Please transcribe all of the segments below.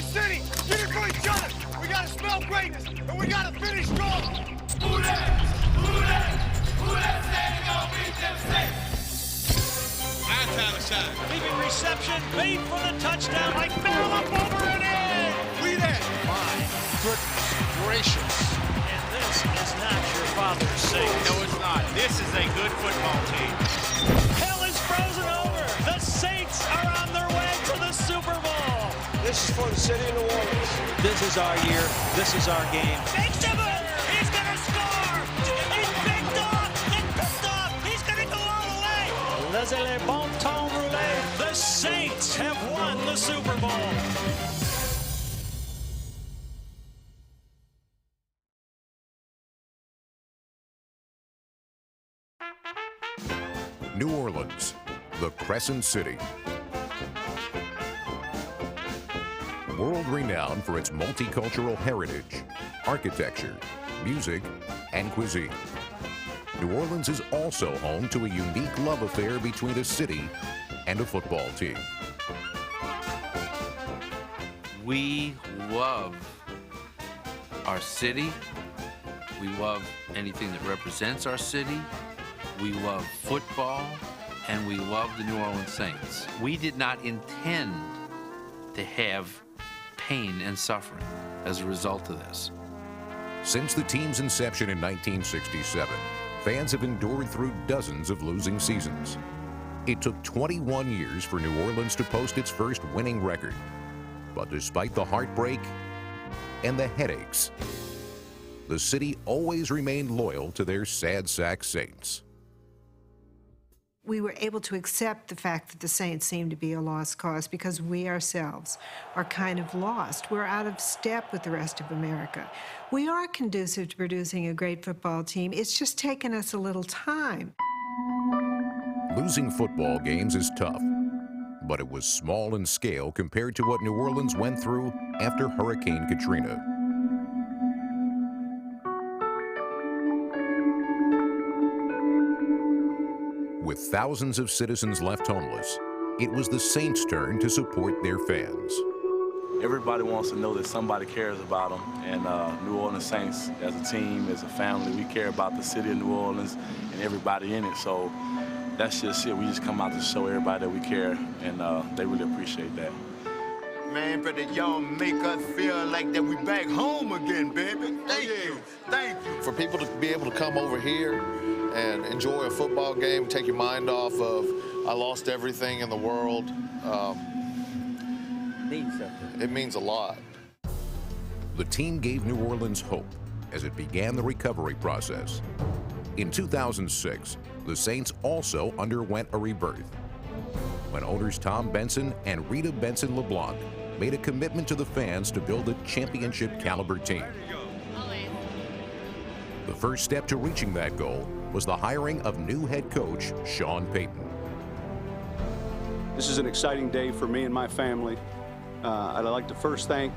city. Get it for each other. We gotta smell greatness, and we gotta finish strong. Who that? Who that say gonna beat them Saints? Our time to shine. Leaving reception, made for the touchdown, like barrel up over and in. We that. My goodness gracious. And this is not your father's Saints. No, it's not. This is a good football team. Hell is frozen over. The Saints are on their way to the Super Bowl. This is for the city of New Orleans. This is our year. This is our game. Makes him it. He's going to score. He's picked off. It's picked off. He's going to go all the way. Laissez-les bon temps rouler. The Saints have won the Super Bowl. New Orleans, the Crescent City. World-renowned for its multicultural heritage, architecture, music, and cuisine. New Orleans is also home to a unique love affair between a city and a football team. We love our city. We love anything that represents our city. We love football, and we love the New Orleans Saints. We did not intend to have pain and suffering as a result of this. Since the team's inception in 1967, fans have endured through dozens of losing seasons. It took 21 years for New Orleans to post its first winning record. But despite the heartbreak and the headaches, the city always remained loyal to their sad sack Saints. We were able to accept the fact that the Saints seemed to be a lost cause because we ourselves are kind of lost. We're out of step with the rest of America. We are conducive to producing a great football team. It's just taken us a little time. Losing football games is tough, but it was small in scale compared to what New Orleans went through after Hurricane Katrina. With thousands of citizens left homeless, it was the Saints' turn to support their fans. Everybody wants to know that somebody cares about them, and New Orleans Saints, as a team, as a family, we care about the city of New Orleans and everybody in it. So that's just it. We just come out to show everybody that we care, and they really appreciate that. Man, brother, y'all make us feel like that we back home again, baby. Thank you. Thank you. For people to be able to come over here and enjoy a football game, take your mind off of, I lost everything in the world. It means a lot. The team gave New Orleans hope as it began the recovery process. In 2006, the Saints also underwent a rebirth when owners Tom Benson and Rita Benson LeBlanc made a commitment to the fans to build a championship-caliber team. The first step to reaching that goal was the hiring of new head coach Sean Payton. This is an exciting day for me and my family. I'd like to first thank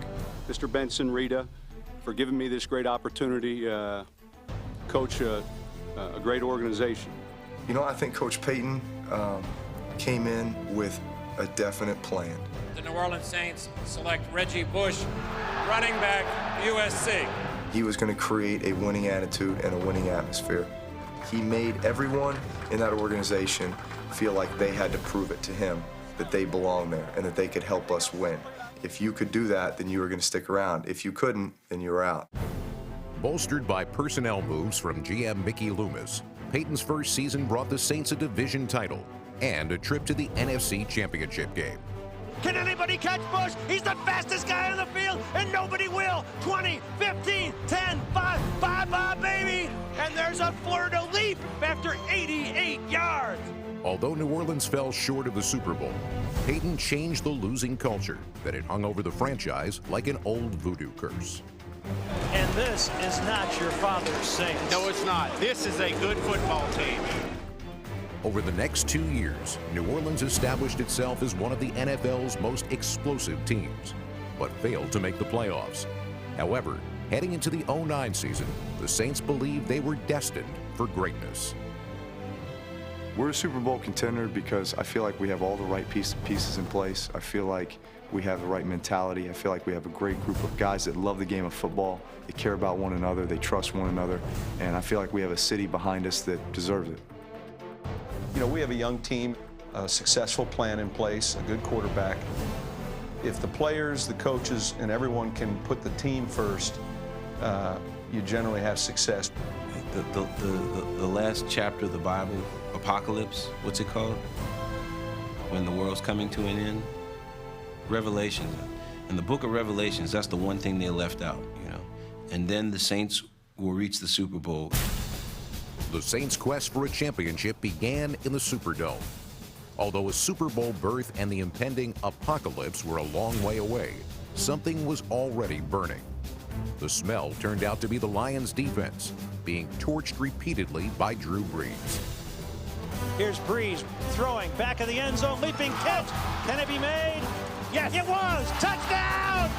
Mr. Benson, Rita, for giving me this great opportunity to coach a great organization. You know, I think Coach Payton came in with a definite plan. The New Orleans Saints select Reggie Bush, running back, USC. He was going to create a winning attitude and a winning atmosphere. He made everyone in that organization feel like they had to prove it to him that they belong there and that they could help us win. If you could do that, then you were going to stick around. If you couldn't, then you were out. Bolstered by personnel moves from GM Mickey Loomis, Payton's first season brought the Saints a division title and a trip to the NFC Championship game. Can anybody catch Bush? He's the fastest guy on the field, and nobody will. 20, 15, 10, 5, 5, baby. And there's a fleur-de-lis after 88 yards. Although New Orleans fell short of the Super Bowl, Payton changed the losing culture that had hung over the franchise like an old voodoo curse. And this is not your father's Saints. No, it's not. This is a good football team. Over the next 2 years, New Orleans established itself as one of the NFL's most explosive teams, but failed to make the playoffs. However, heading into the 2009 season, the Saints believed they were destined for greatness. We're a Super Bowl contender because I feel like we have all the right pieces in place. I feel like we have the right mentality. I feel like we have a great group of guys that love the game of football. They care about one another, they trust one another, and I feel like we have a city behind us that deserves it. You know, we have a young team, a successful plan in place, a good quarterback. If the players, the coaches, and everyone can put the team first, you generally have success. The last chapter of the Bible, Apocalypse, what's it called? When the world's coming to an end? Revelation. In the book of Revelations, that's the one thing they left out, you know. And then the Saints will reach the Super Bowl. The Saints' quest for a championship began in the Superdome. Although a Super Bowl berth and the impending apocalypse were a long way away, something was already burning. The smell turned out to be the Lions' defense, being torched repeatedly by Drew Brees. Here's Brees throwing back of the end zone, leaping catch. Can it be made? Yes, it was. Touchdown!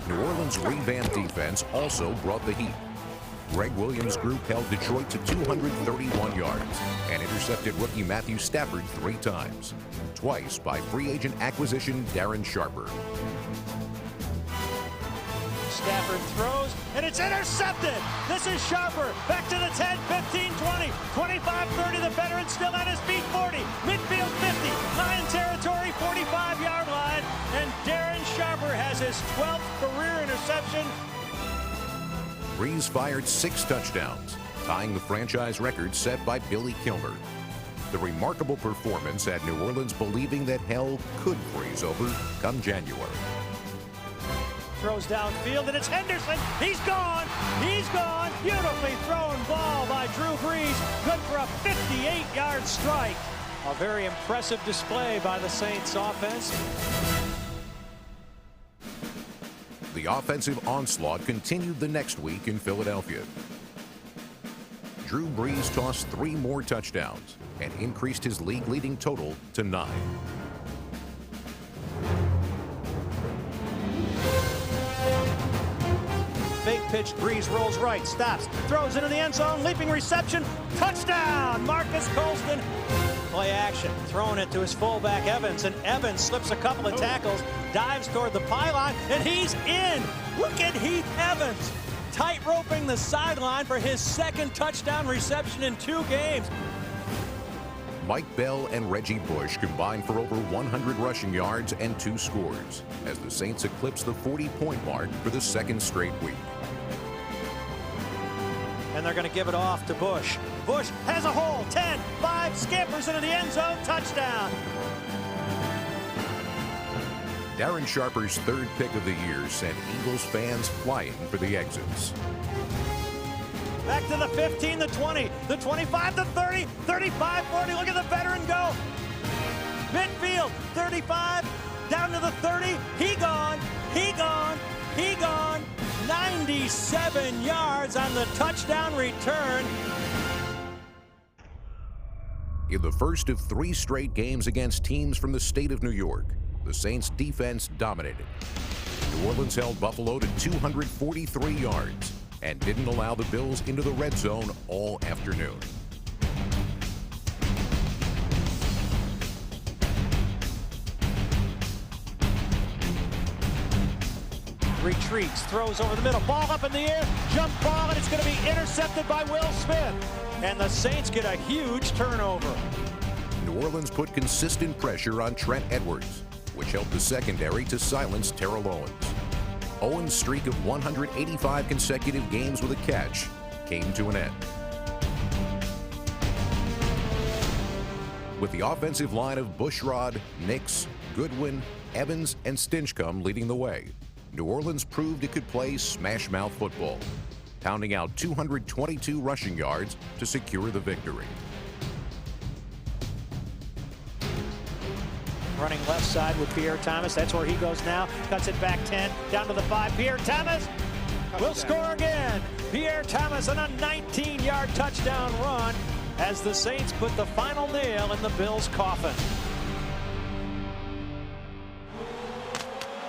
New Orleans' revamped defense also brought the heat. Greg Williams' group held Detroit to 231 yards and intercepted rookie Matthew Stafford 3 times, twice by free agent acquisition Darren Sharper. Stafford throws, and it's intercepted. This is Sharper. Back to the 10, 15, 20, 25, 30. The veteran still on his feet, 40. Midfield 50. Lion territory, 45-yard line. And Darren Sharper has his 12th career interception. Brees fired 6 touchdowns, tying the franchise record set by Billy Kilmer. The remarkable performance had New Orleans believing that hell could freeze over come January. Throws downfield, and it's Henderson. He's gone. He's gone. Beautifully thrown ball by Drew Brees. Good for a 58-yard strike. A very impressive display by the Saints offense. The offensive onslaught continued the next week in Philadelphia. Drew Brees tossed 3 more touchdowns and increased his league-leading total to 9. Fake pitch, Brees rolls right, stops, throws into the end zone, leaping reception, touchdown! Marcus Colston. Play action, throwing it to his fullback Evans, and Evans slips a couple of tackles, dives toward the pylon, and he's in! Look at Heath Evans, tight-roping the sideline for his 2nd touchdown reception in 2 games. Mike Bell and Reggie Bush combined for over 100 rushing yards and 2 scores as the Saints eclipsed the 40-point mark for the 2nd straight week. And they're going to give it off to Bush. Bush has a hole, 10, 5, scampers into the end zone, touchdown. Darren Sharper's 3rd pick of the year sent Eagles fans flying for the exits. Back to the 15, the 20, the 25, the 30, 35, 40. Look at the veteran go. Midfield, 35, down to the 30. He gone, he gone, he gone. 97 yards on the touchdown return. In the first of 3 straight games against teams from the state of New York, the Saints' defense dominated. New Orleans held Buffalo to 243 yards and didn't allow the Bills into the red zone all afternoon. Retreats, throws over the middle, ball up in the air, jump ball, and it's going to be intercepted by Will Smith. And the Saints get a huge turnover. New Orleans put consistent pressure on Trent Edwards, which helped the secondary to silence Terrell Owens. Owens' streak of 185 consecutive games with a catch came to an end. With the offensive line of Bushrod, Nix, Goodwin, Evans, and Stinchcomb leading the way, New Orleans proved it could play smash-mouth football, pounding out 222 rushing yards to secure the victory. Running left side with Pierre Thomas. That's where he goes now. Cuts it back 10, down to the 5. Pierre Thomas will score again. Pierre Thomas on a 19-yard touchdown run as the Saints put the final nail in the Bills' coffin.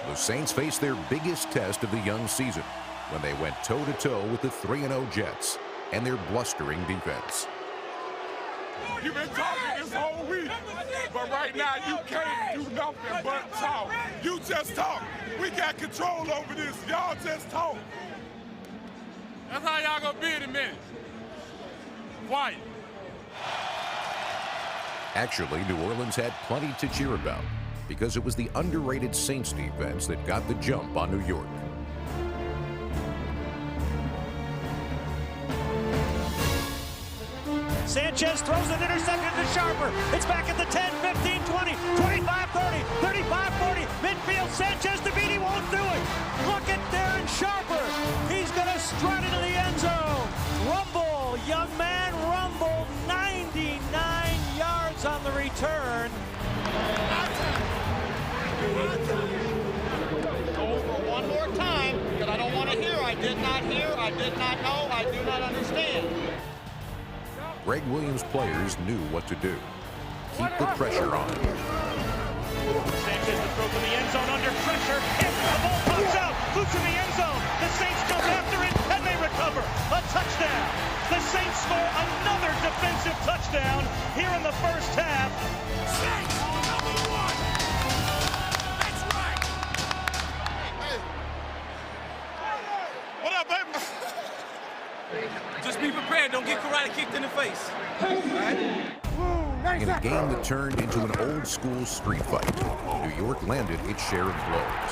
The Saints faced their biggest test of the young season when they went toe-to-toe with the 3-0 Jets and their blustering defense. You've been talking this whole week, but But right now, you can't do nothing but talk. You just talk. We got control over this. Y'all just talk. That's how y'all gonna be in a minute. Quiet. Actually, New Orleans had plenty to cheer about because it was the underrated Saints defense that got the jump on New York. Sanchez throws an interception to Sharper. It's back at the 10, 15, 20, 25, 30, 35, 40. Midfield, Sanchez to beat. He won't do it. Look at Darren Sharper. He's going to strut into the end zone. Rumble, young man, rumble. 99 yards on the return. Over one more time, because I don't want to hear. I did not hear. I did not know. I do not understand. Greg Williams' players knew what to do. Keep the pressure on. Sanchez to throw from the end zone under pressure. If the ball pops out, loose in the end zone. The Saints jump after it, and they recover. A touchdown. The Saints score another defensive touchdown here in the first half. Saints, #1. That's right. What up, baby? Just be prepared. Don't get karate kicked in the face. In a game that turned into an old-school street fight, New York landed its share of blows.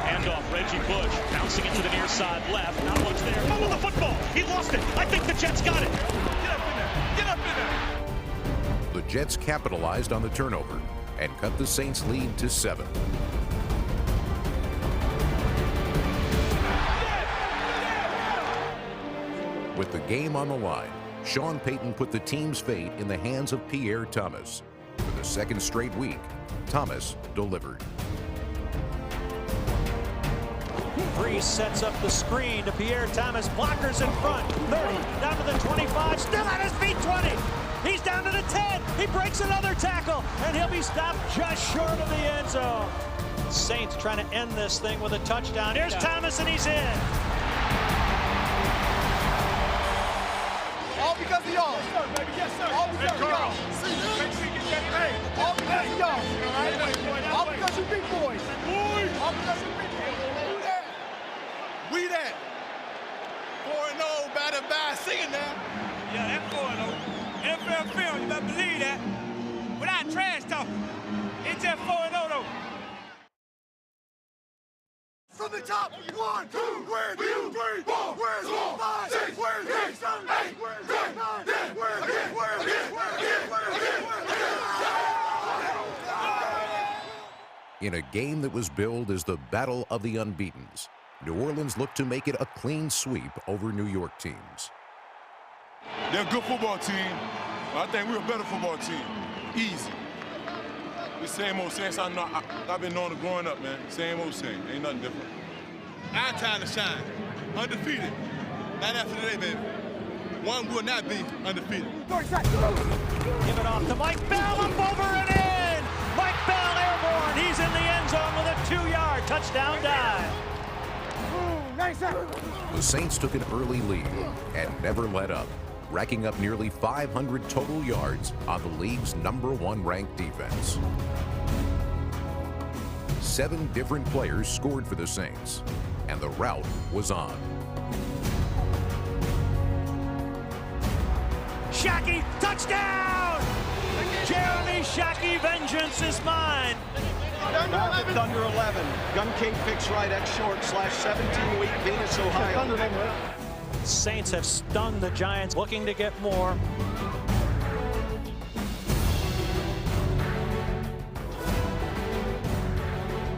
Handoff, Reggie Bush bouncing into the near side left. Not much there. Fumble the football. He lost it. I think the Jets got it. Get up in there. Get up in there. The Jets capitalized on the turnover and cut the Saints' lead to 7. With the game on the line, Sean Payton put the team's fate in the hands of Pierre Thomas. For the second straight week, Thomas delivered. Brees sets up the screen to Pierre Thomas. Blockers in front. 30, down to the 25. Still at his feet, 20. He's down to the 10. He breaks another tackle, and he'll be stopped just short of the end zone. Saints trying to end this thing with a touchdown. Here's Thomas, and he's in. All because of y'all. Yes, sir, baby. Yes, sir. All because of y'all. See you. Make sure you get that thing. All because of y'all. All All because you big boys. boys. All because you big boys. We that. 4-0, battle by singing now. Yeah, that 4-0. NFL film, you better believe that. Without trash talking. It's just 4-0 though. From the top, 1, 2, where's 2, 3, 4, where's 5, 6, where's 7, 8, where's 9, where's 10, where's 10. In a game that was billed as the Battle of the Unbeatens, New Orleans looked to make it a clean sweep over New York teams. They're a good football team. I think we're a better football team. Easy. The same old Saints I've been knowing growing up, man. Same old Saints. Ain't nothing different. Our time to shine. Undefeated. Not after today, baby. One will not be undefeated. Give it off to Mike Bell, up over and in. Mike Bell airborne. He's in the end zone with a 2-yard touchdown dive. The Saints took an early lead and never let up, racking up nearly 500 total yards on the league's #1 ranked defense. 7 different players scored for the Saints, and the rout was on. Shockey, touchdown! Jeremy Shockey, vengeance is mine. Thunder 11. Gun King picks right X short /17 week Venus, Ohio. Saints have stunned the Giants, looking to get more.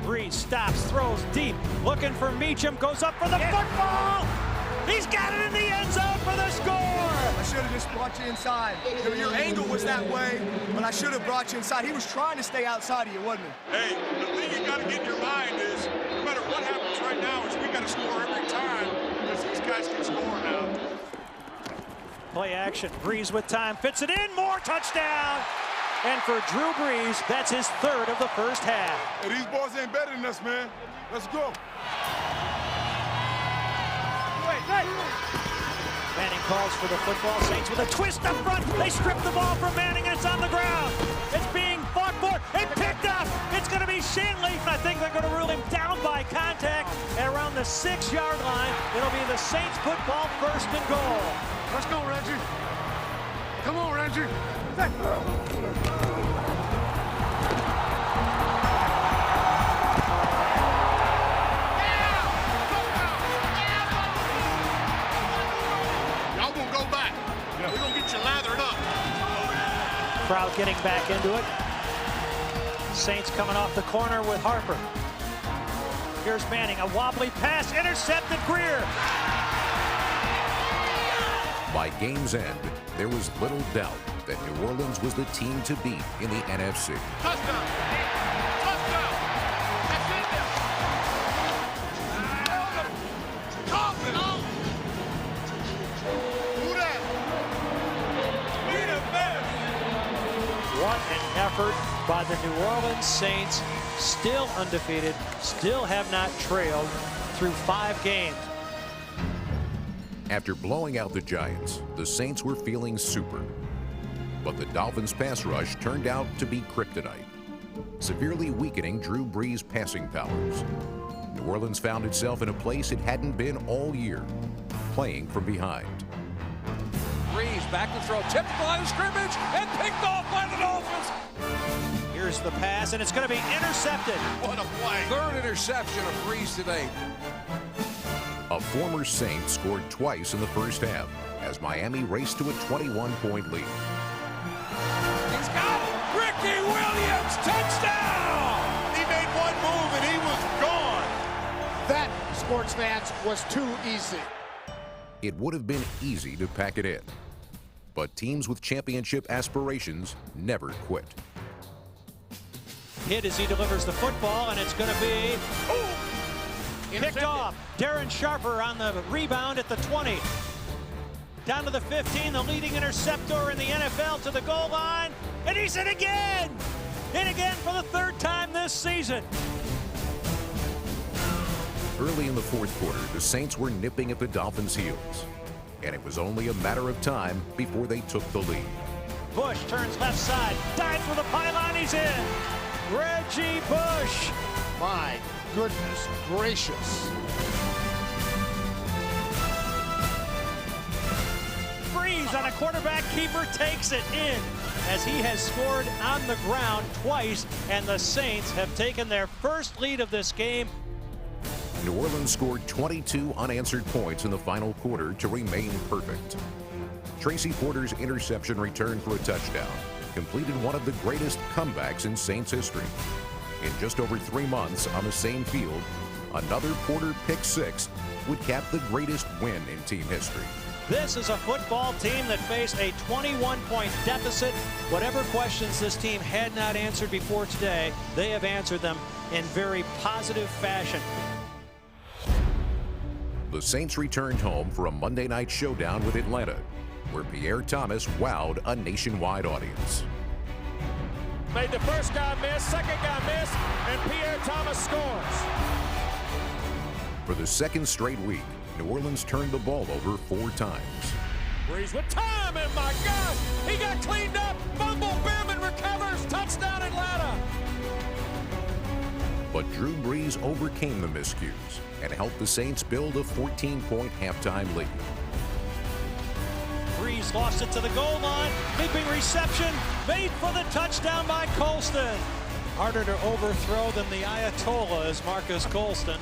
Brees stops, throws deep, looking for Meacham, goes up for the football. He's got it in the end zone for the score. I should have just brought you inside. Your angle was that way, but I should have brought you inside. He was trying to stay outside of you, wasn't he? Hey, the thing you got to get in your mind is, no matter what happens right now, is we got to score every time because these guys can score now. Play action, Brees with time, fits it in, more touchdown. And for Drew Brees, that's his 3rd of the first half. Hey, these boys ain't better than us, man. Let's go. Wait, Manning calls for the football. Saints with a twist up front. They strip the ball from Manning, and it's on the ground. It's being fought for and picked up. It's going to be Shanley. I think they're going to rule him down by contact at around the 6-yard line. It'll be the Saints football, 1st and goal. Let's go, Reggie. Come on, Reggie. Y'all gonna go back. We're gonna get you lathered up. Crowd getting back into it. Saints coming off the corner with Harper. Here's Manning, a wobbly pass, intercepted Greer. By game's end, there was little doubt that New Orleans was the team to beat in the NFC. Touchdown. Touchdown. That's it there. Coffin. Who that? We the best. What an effort by the New Orleans Saints. Still undefeated, still have not trailed through 5 games. After blowing out the Giants, the Saints were feeling super. But the Dolphins' pass rush turned out to be kryptonite, severely weakening Drew Brees' passing powers. New Orleans found itself in a place it hadn't been all year, playing from behind. Brees back to throw, tipped the line of scrimmage, and picked off by the Dolphins. Here's the pass, and it's going to be intercepted. What a play. 3rd interception of Brees today. A former Saint scored twice in the first half as Miami raced to a 21-point lead. He's got it. Ricky Williams, touchdown! He made one move and he was gone. That, sports fans, was too easy. It would have been easy to pack it in, but teams with championship aspirations never quit. Hit as he delivers the football, and it's going to be picked off. Darren Sharper on the rebound at the 20. Down to the 15, the leading interceptor in the NFL to the goal line, and he's in again! In again for the 3rd time this season. Early in the 4th quarter, the Saints were nipping at the Dolphins' heels, and it was only a matter of time before they took the lead. Bush turns left side, dives for the pylon, he's in! Reggie Bush! My goodness gracious. Brees on a quarterback keeper takes it in as he has scored on the ground twice, and the Saints have taken their first lead of this game. New Orleans scored 22 unanswered points in the final quarter to remain perfect. Tracy Porter's interception return for a touchdown completed one of the greatest comebacks in Saints history. In just over 3 months on the same field, another Porter pick 6 would cap the greatest win in team history. This is a football team that faced a 21-point deficit. Whatever questions this team had not answered before today, they have answered them in very positive fashion. The Saints returned home for a Monday night showdown with Atlanta, where Pierre Thomas wowed a nationwide audience. Made the first guy miss, second guy miss, and Pierre Thomas scores. For the 2nd straight week, New Orleans turned the ball over 4 times. Brees with time, and my gosh, he got cleaned up. Fumble, Behrman recovers, touchdown Atlanta. But Drew Brees overcame the miscues and helped the Saints build a 14-point halftime lead. Brees lost it to the goal line. Leaping reception made for the touchdown by Colston. Harder to overthrow than the Ayatollah is Marcus Colston.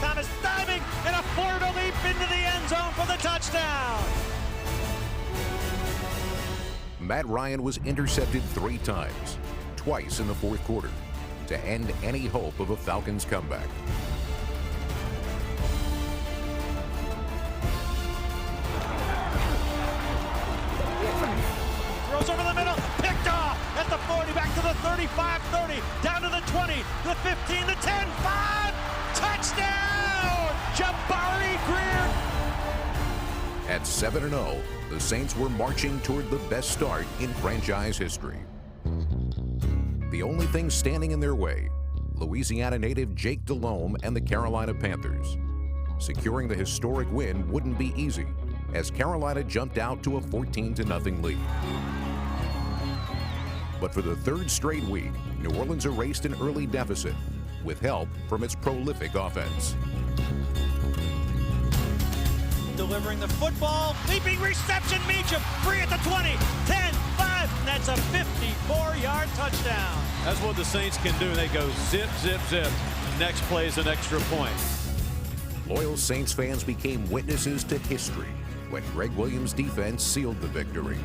Thomas diving and a Florida leap into the end zone for the touchdown. Matt Ryan was intercepted 3 times, twice in the 4th quarter, to end any hope of a Falcons comeback. Throws over the middle, picked off at the 40, back to the 35, 30, down to the 20, the 15, the 10, 5, touchdown! Jabari Greer! At 7-0, the Saints were marching toward the best start in franchise history. The only thing standing in their way Louisiana native Jake Delhomme and the Carolina Panthers. Securing the historic win wouldn't be easy, as Carolina jumped out to a 14-0 lead. But for the third straight week, New Orleans erased an early deficit with help from its prolific offense. Delivering the football, leaping reception, Meacham, free at the 20, 10, 5, and that's a 54-yard touchdown. That's what the Saints can do. They go zip, zip, zip. Next play is an extra point. Loyal Saints fans became witnesses to history when Greg Williams' defense sealed the victory.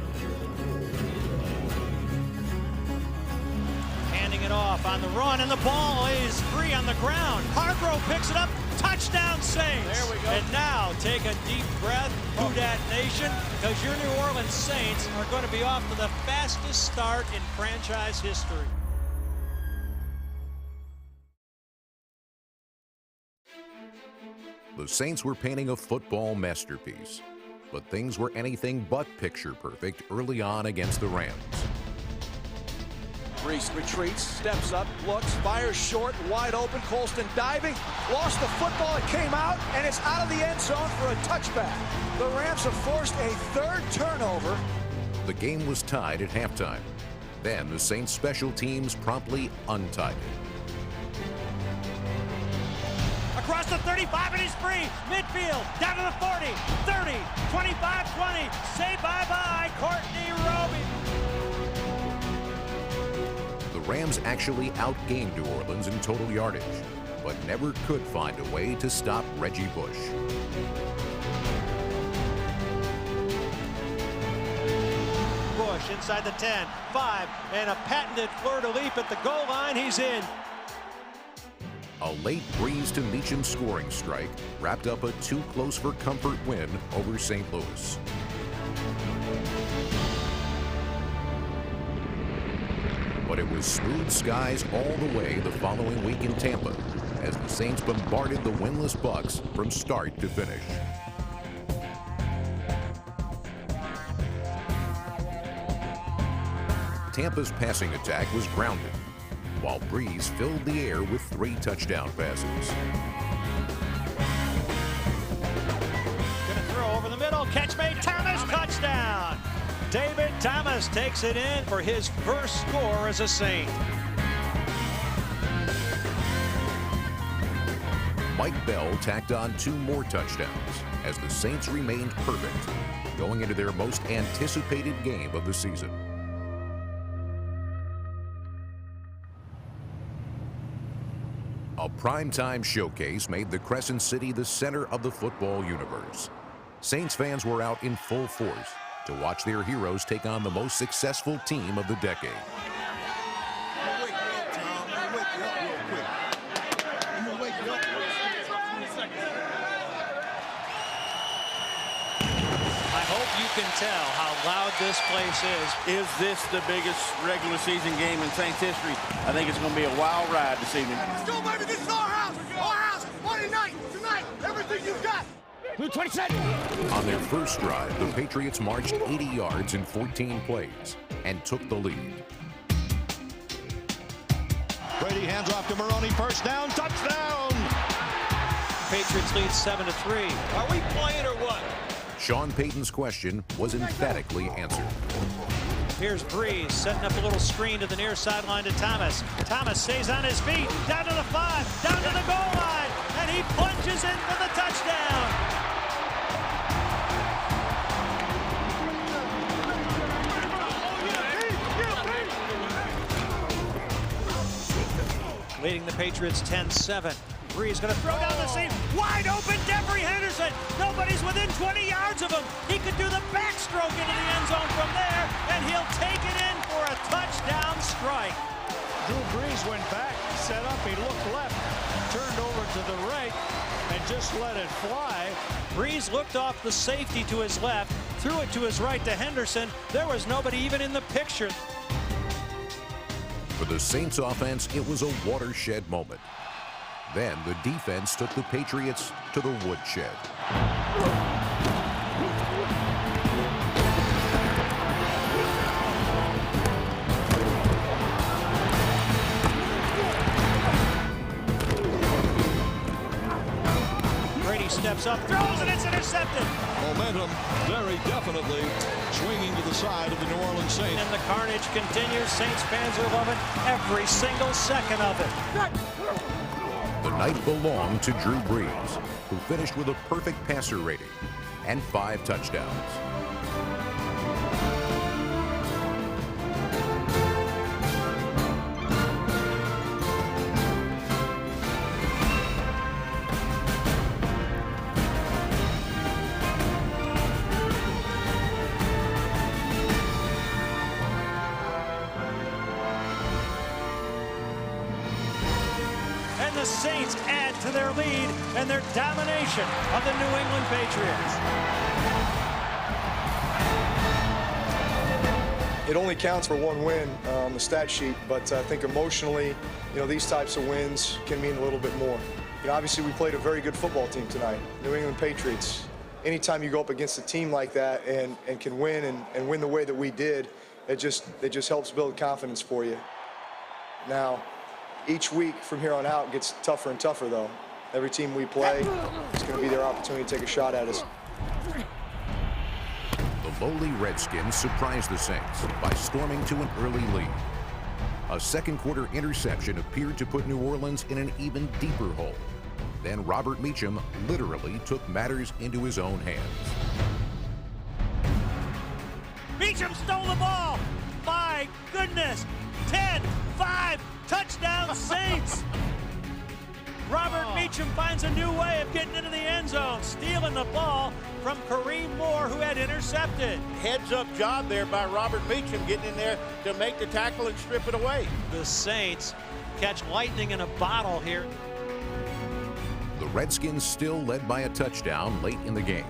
Handing it off on the run, and the ball is free on the ground. Hargrove picks it up, touchdown Saints. There we go. And now take a deep breath, Who Dat Nation, because your New Orleans Saints are going to be off to the fastest start in franchise history. The Saints were painting a football masterpiece, but things were anything but picture perfect early on against the Rams. Brees retreats, steps up, looks, fires short, wide open. Colston diving, lost the football, it came out, and it's out of the end zone for a touchback. The Rams have forced a third turnover. The game was tied at halftime. Then the Saints special teams promptly untied it. Across the 35, and he's free. Midfield, down to the 40, 30, 25, 20. Say bye-bye, Courtney Roby. The Rams actually outgained New Orleans in total yardage, but never could find a way to stop Reggie Bush. Bush inside the 10, 5, and a patented fleur-de-lis at the goal line. He's in. A late Brees to Meacham scoring strike wrapped up a too-close-for-comfort win over St. Louis. But it was smooth skies all the way the following week in Tampa as the Saints bombarded the winless Bucs from start to finish. Tampa's passing attack was grounded, while Brees filled the air with 3 touchdown passes. Gonna throw over the middle, catch made, Thomas, touchdown! David Thomas takes it in for his first score as a Saint. Mike Bell tacked on 2 more touchdowns as the Saints remained perfect, going into their most anticipated game of the season. A primetime showcase made the Crescent City the center of the football universe. Saints fans were out in full force to watch their heroes take on the most successful team of the decade. I hope you can tell how loud this place is. Is this the biggest regular season game in Saints history? I think it's going to be a wild ride this evening. Let's go, baby. This is our house. Our house. Monday night. Tonight. Everything you've got. Blue 27. On their first drive, the Patriots marched 80 yards in 14 plays and took the lead. Brady hands off to Maroney, first down, touchdown! Patriots lead 7-3. Are we playing or what? Sean Payton's question was emphatically answered. Here's Brees setting up a little screen to the near sideline to Thomas. Thomas stays on his feet, down to the 5, down to the goal line, and he plunges in for the touchdown. Leading the Patriots 10-7. Brees going to throw down the seam. Wide open, Devery Henderson. Nobody's within 20 yards of him. He could do the backstroke into the end zone from there, and he'll take it in for a touchdown strike. Drew Brees went back, set up, he looked left, turned over to the right, and just let it fly. Brees looked off the safety to his left, threw it to his right to Henderson. There was nobody even in the picture. For the Saints offense, it was a watershed moment. Then the defense took the Patriots to the woodshed. He steps up, throws, and it's intercepted. Momentum very definitely swinging to the side of the New Orleans Saints. And the carnage continues. Saints fans are loving every single second of it. The night belonged to Drew Brees, who finished with a perfect passer rating and 5 touchdowns. And the Saints add to their lead and their domination of the New England Patriots. It only counts for one win on the stat sheet, but I think emotionally, these types of wins can mean a little bit more. Obviously, we played a very good football team tonight, New England Patriots. Anytime you go up against a team like that and can win and win the way that we did, it just helps build confidence for you. Now, each week from here on out gets tougher and tougher, though. Every team we play, it's going to be their opportunity to take a shot at us. The lowly Redskins surprised the Saints by storming to an early lead. A second-quarter interception appeared to put New Orleans in an even deeper hole. Then Robert Meacham literally took matters into his own hands. Meacham stole the ball. My goodness. 10-5, touchdown Saints. Robert Meacham finds a new way of getting into the end zone, stealing the ball from Kareem Moore, who had intercepted. Heads-up job there by Robert Meacham, getting in there to make the tackle and strip it away. The Saints catch lightning in a bottle here. The Redskins still led by a touchdown late in the game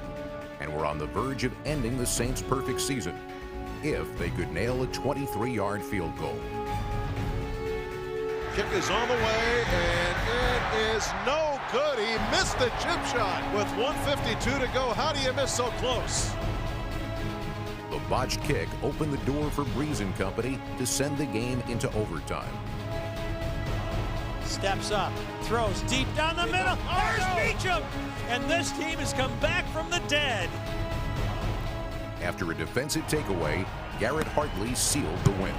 and were on the verge of ending the Saints' perfect season if they could nail a 23-yard field goal. Kick is on the way, and it is no good. He missed the chip shot with 1:52 to go. How do you miss so close? The botched kick opened the door for Brees and company to send the game into overtime. Steps up, throws deep down the middle. There's Meacham! And this team has come back from the dead. After a defensive takeaway, Garrett Hartley sealed the win.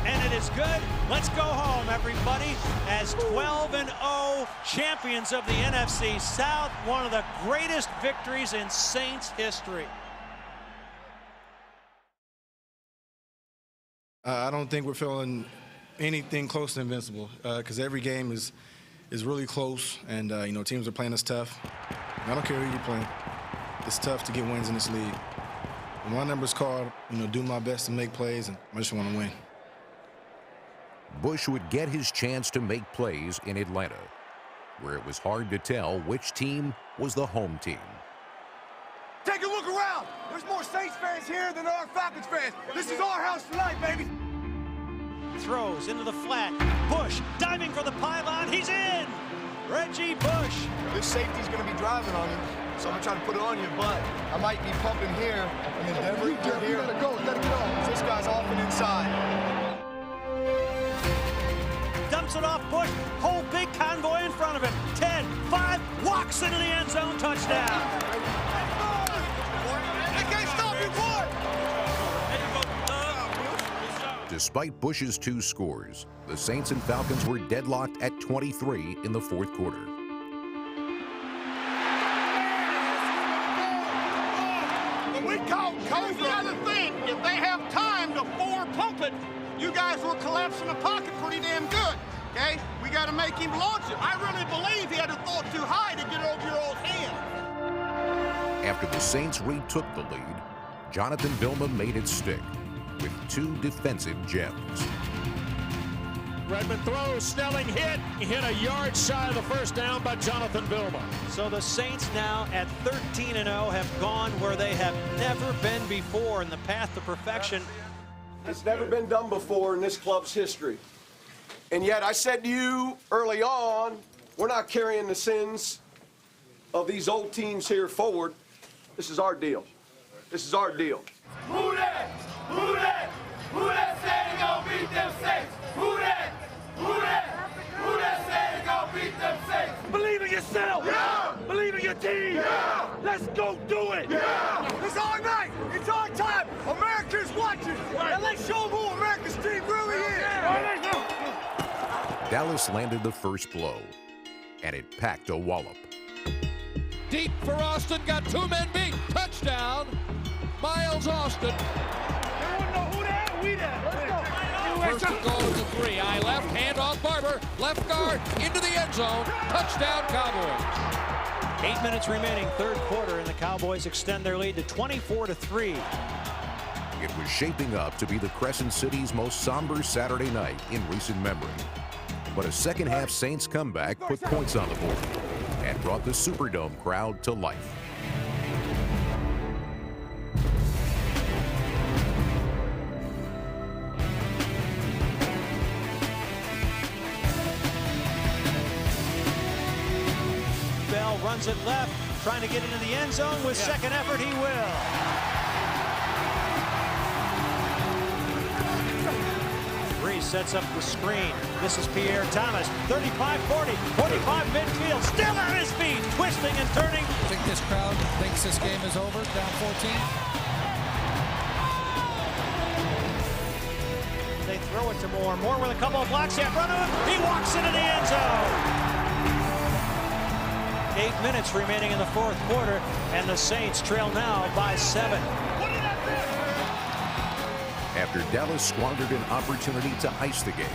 And it is good. Let's go home, everybody, as 12-0 champions of the NFC South. One of the greatest victories in Saints history. I don't think we're feeling anything close to invincible because every game is really close, and teams are playing us tough. I don't care who you're playing. It's tough to get wins in this league. When my number's called, do my best to make plays, and I just want to win. Bush would get his chance to make plays in Atlanta, where it was hard to tell which team was the home team. Take a look around. There's more Saints fans here than there are Falcons fans. This is our house tonight, baby. Throws into the flat. Bush diving for the pylon. He's in. Reggie Bush. This safety's going to be driving on you, so I'm going to try to put it on you, but I might be pumping here, and then Denver here. Let it go. Let it go. This guy's off and inside. Dumps it off Bush. Whole big convoy in front of him. 10-5. Walks into the end zone. Touchdown. They can't stop you, boy. Despite Bush's 2 scores, the Saints and Falcons were deadlocked at 23 in the fourth quarter. We caught Cobra. The other thing, if they have time to pump it, you guys will collapse in the pocket pretty damn good, okay? We got to make him launch it. I really believe he had to throw it too high to get it over your old hand. After the Saints retook the lead, Jonathan Vilma made it stick with 2 defensive gems. Redmond throws, Snelling hit a yard shy of the first down by Jonathan Vilma. So the Saints now at 13-0 have gone where they have never been before in the path to perfection. It's never been done before in this club's history. And yet I said to you early on, we're not carrying the sins of these old teams here forward. This is our deal. This is our deal. Who that? Who that? Who that said he gonna beat them Saints? Who that? Who that? Who that said he gonna beat them Saints? Believe in yourself. Yeah. Believe in your team. Yeah. Let's go do it. Yeah. It's our night. It's our time. America's watching. Right. And let's show them who America's team really is. Yeah. Dallas landed the first blow, and it packed a wallop. Deep for Austin, got 2 men beat. Touchdown, Miles Austin. First and goal to 3. Eye left, hand off Barber. Left guard into the end zone. Touchdown, Cowboys. 8 minutes remaining, third quarter, and the Cowboys extend their lead to 24-3. It was shaping up to be the Crescent City's most somber Saturday night in recent memory. But a second-half Saints comeback put points on the board and brought the Superdome crowd to life. Bell runs it left, trying to get into the end zone. With second effort, he will. Breeze sets up the screen. This is Pierre Thomas. 35-40, 45 midfield, still on his feet, twisting and turning. I think this crowd thinks this game is over, down 14. They throw it to Moore. Moore with a couple of blocks in front of him. He walks into the end zone. 8 minutes remaining in the fourth quarter, and the Saints trail now by 7. After Dallas squandered an opportunity to ice the game,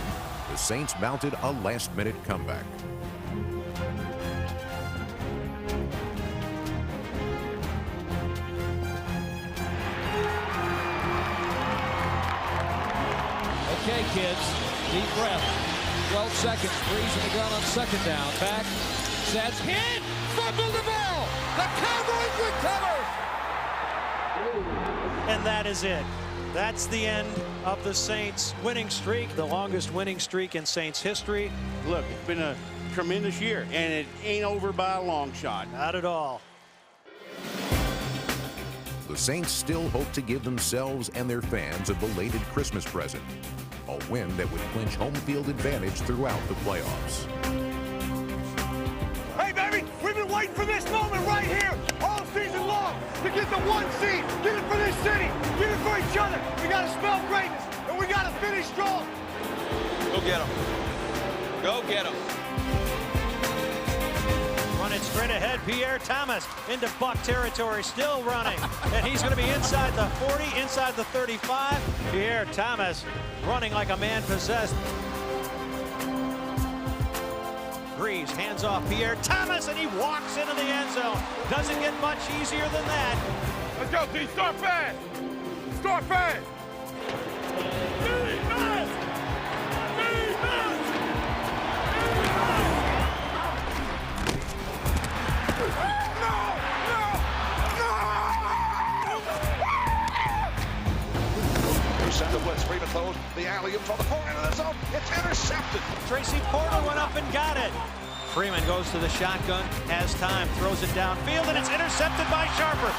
the Saints mounted a last-minute comeback. Okay, kids, deep breath. 12 seconds, Breeze in the gun on second down. Back, sets, hit, fumbled the ball. The Cowboys recover. And that is it. That's the end of the Saints winning streak, the longest winning streak in Saints history. Look, it's been a tremendous year, and it ain't over by a long shot. Not at all. The Saints still hope to give themselves and their fans a belated Christmas present, a win that would clinch home field advantage throughout the playoffs. Hey, baby, we've been waiting for this moment right here all season long to get the 1 seed. Get it for this city. Get it for each other. We got to spell greatness, and we got to finish strong. Go get them. Go get them. Running straight ahead, Pierre Thomas into Buck territory, still running. And he's going to be inside the 40, inside the 35. Pierre Thomas running like a man possessed. Breeze hands off Pierre Thomas, and he walks into the end zone. Doesn't get much easier than that. Let's go, D. Start fast. Start fast. Defense! Defense! Send the blitz, Freeman throws the alley-oop for the corner of the zone. It's intercepted. Tracy Porter went up and got it. Freeman goes to the shotgun, has time, throws it downfield, and it's intercepted by Sharper.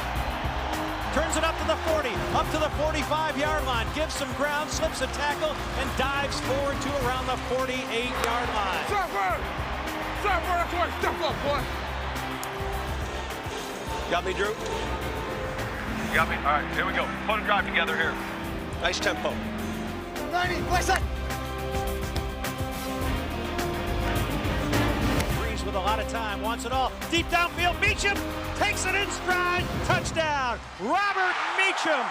Turns it up to the 40, up to the 45-yard line, gives some ground, slips a tackle, and dives forward to around the 48-yard line. Sharper! Sharper, that's right. Step up, boy. Got me, Drew? Got me. All right, here we go. Put a drive together here. Nice tempo. 90, west side. Breeze with a lot of time, wants it all. Deep downfield, Meacham takes it in stride. Touchdown, Robert Meacham.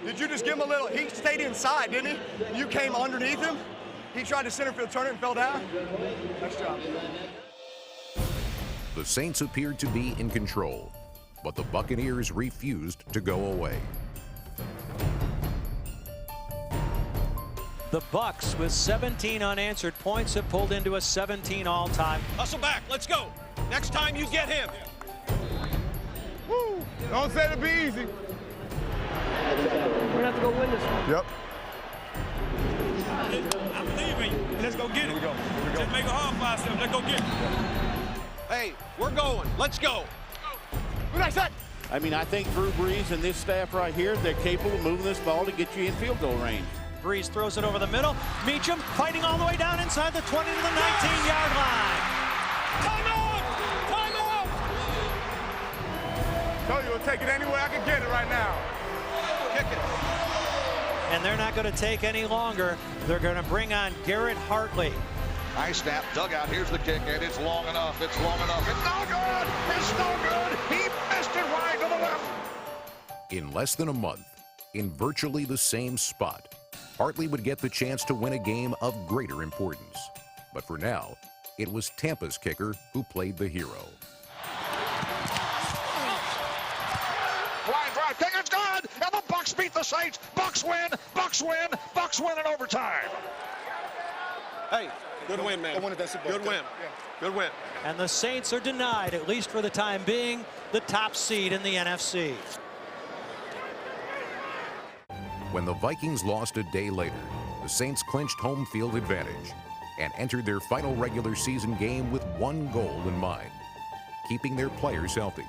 Did you just give him a little? He stayed inside, didn't he? You came underneath him. He tried to center field turn it and fell down. Nice job. The Saints appeared to be in control, but the Buccaneers refused to go away. The Bucs, with 17 unanswered points, have pulled into a 17 all-time. Hustle back, let's go. Next time you get him. Woo! Don't say it'll be easy. We're gonna have to go win this one. Yep. I believe in you. Let's go get it. Here we go. Just make it hard for ourselves. Let's go get it. Hey, we're going. Let's go. I mean, I think Drew Brees and this staff right here, they're capable of moving this ball to get you in field goal range. Breeze throws it over the middle. Meacham fighting all the way down inside the 20 to the 19-yard line. Timeout! Timeout! Tell you, I'll take it anywhere I can get it right now. Kick it. And they're not going to take any longer. They're going to bring on Garrett Hartley. Nice snap, dugout, here's the kick, and it's long enough, it's long enough. It's no good! It's no good! He missed it right to the left. In less than a month, in virtually the same spot, Hartley would get the chance to win a game of greater importance. But for now, it was Tampa's kicker who played the hero. Line drive, kick, it's good! And the Bucks beat the Saints. Bucks win, Bucks win, Bucks win in overtime. Hey, good win, man. Good win. Good win. And the Saints are denied, at least for the time being, the top seed in the NFC. When the Vikings lost a day later, the Saints clinched home field advantage and entered their final regular season game with one goal in mind: keeping their players healthy.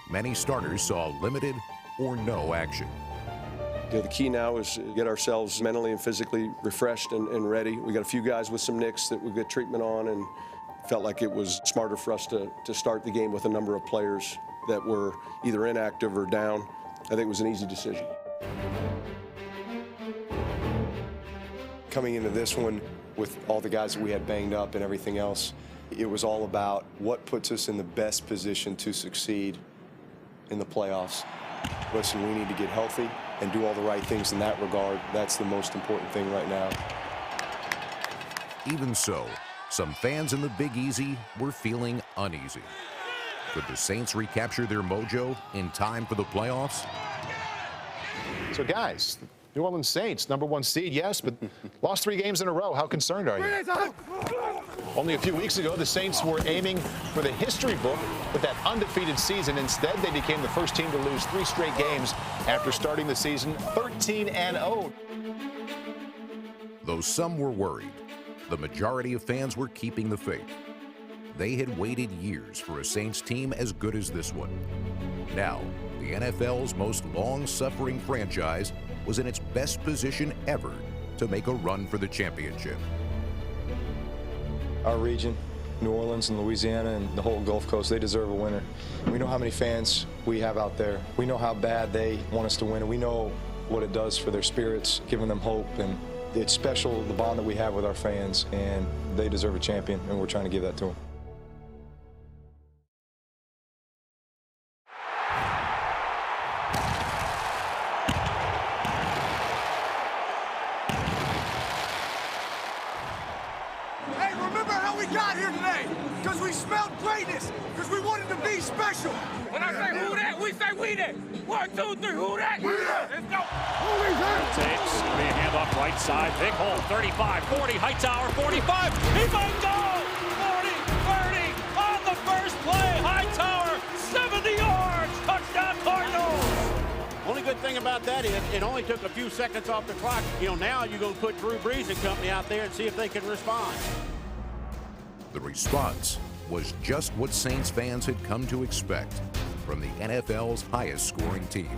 Many starters saw limited or no action. You know, the key now is to get ourselves mentally and physically refreshed and ready. We got a few guys with some nicks that we get treatment on, and felt like it was smarter for us to start the game with a number of players that were either inactive or down. I think it was an easy decision. Coming into this one with all the guys that we had banged up and everything else, it was all about what puts us in the best position to succeed in the playoffs. Listen, we need to get healthy and do all the right things in that regard. That's the most important thing right now. Even so, some fans in the Big Easy were feeling uneasy. Could the Saints recapture their mojo in time for the playoffs? So guys, New Orleans Saints, #1 seed, yes, but lost 3 games in a row. How concerned are you? Only a few weeks ago, the Saints were aiming for the history book with that undefeated season. Instead, they became the first team to lose 3 straight games after starting the season 13-0. Though some were worried, the majority of fans were keeping the faith. They had waited years for a Saints team as good as this one. Now, the NFL's most long-suffering franchise was in its best position ever to make a run for the championship. Our region, New Orleans and Louisiana and the whole Gulf Coast, they deserve a winner. We know how many fans we have out there. We know how bad they want us to win, and we know what it does for their spirits, giving them hope. And it's special, the bond that we have with our fans, and they deserve a champion, and we're trying to give that to them. Hey, remember how we got here today? Because we smelled greatness. Because we wanted to be special. When I say who that, we say we that. 1, 2, 3, who that? We that. Let's go. Who is that? Takes, be a handoff right side, big hole, 35, 40, Hightower, 45. He might go. 40, 30, on the first play. Hightower, 70 yards, touchdown Cardinals. Only good thing about that is it only took a few seconds off the clock. You know, now you're going to put Drew Brees and company out there and see if they can respond. The response was just what Saints fans had come to expect from the NFL's highest-scoring team.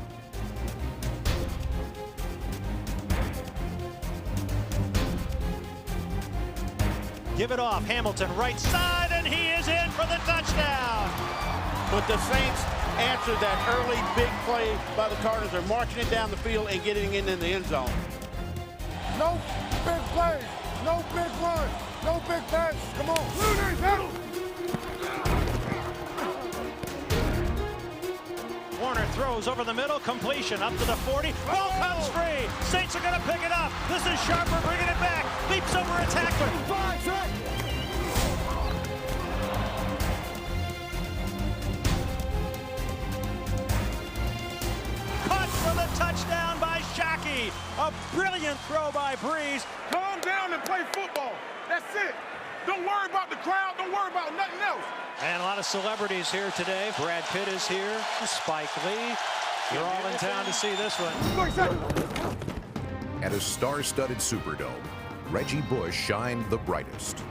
Give it off, Hamilton right side, and he is in for the touchdown. But the Saints answered that early big play by the Cardinals. They're marching it down the field and getting it in the end zone. No big plays. No big run. No big pass. Come on. Warner throws over the middle, completion up to the 40. Ball comes free. Saints are going to pick it up. This is Sharper bringing it back. Leaps over a tackler. Caught for the touchdown by Shockey. A brilliant throw by Brees. Calm down and play football. That's it. Don't worry about the crowd. Don't worry about nothing else. And a lot of celebrities here today. Brad Pitt is here. Spike Lee. You're all in town to see this one. At a star-studded Superdome, Reggie Bush shined the brightest.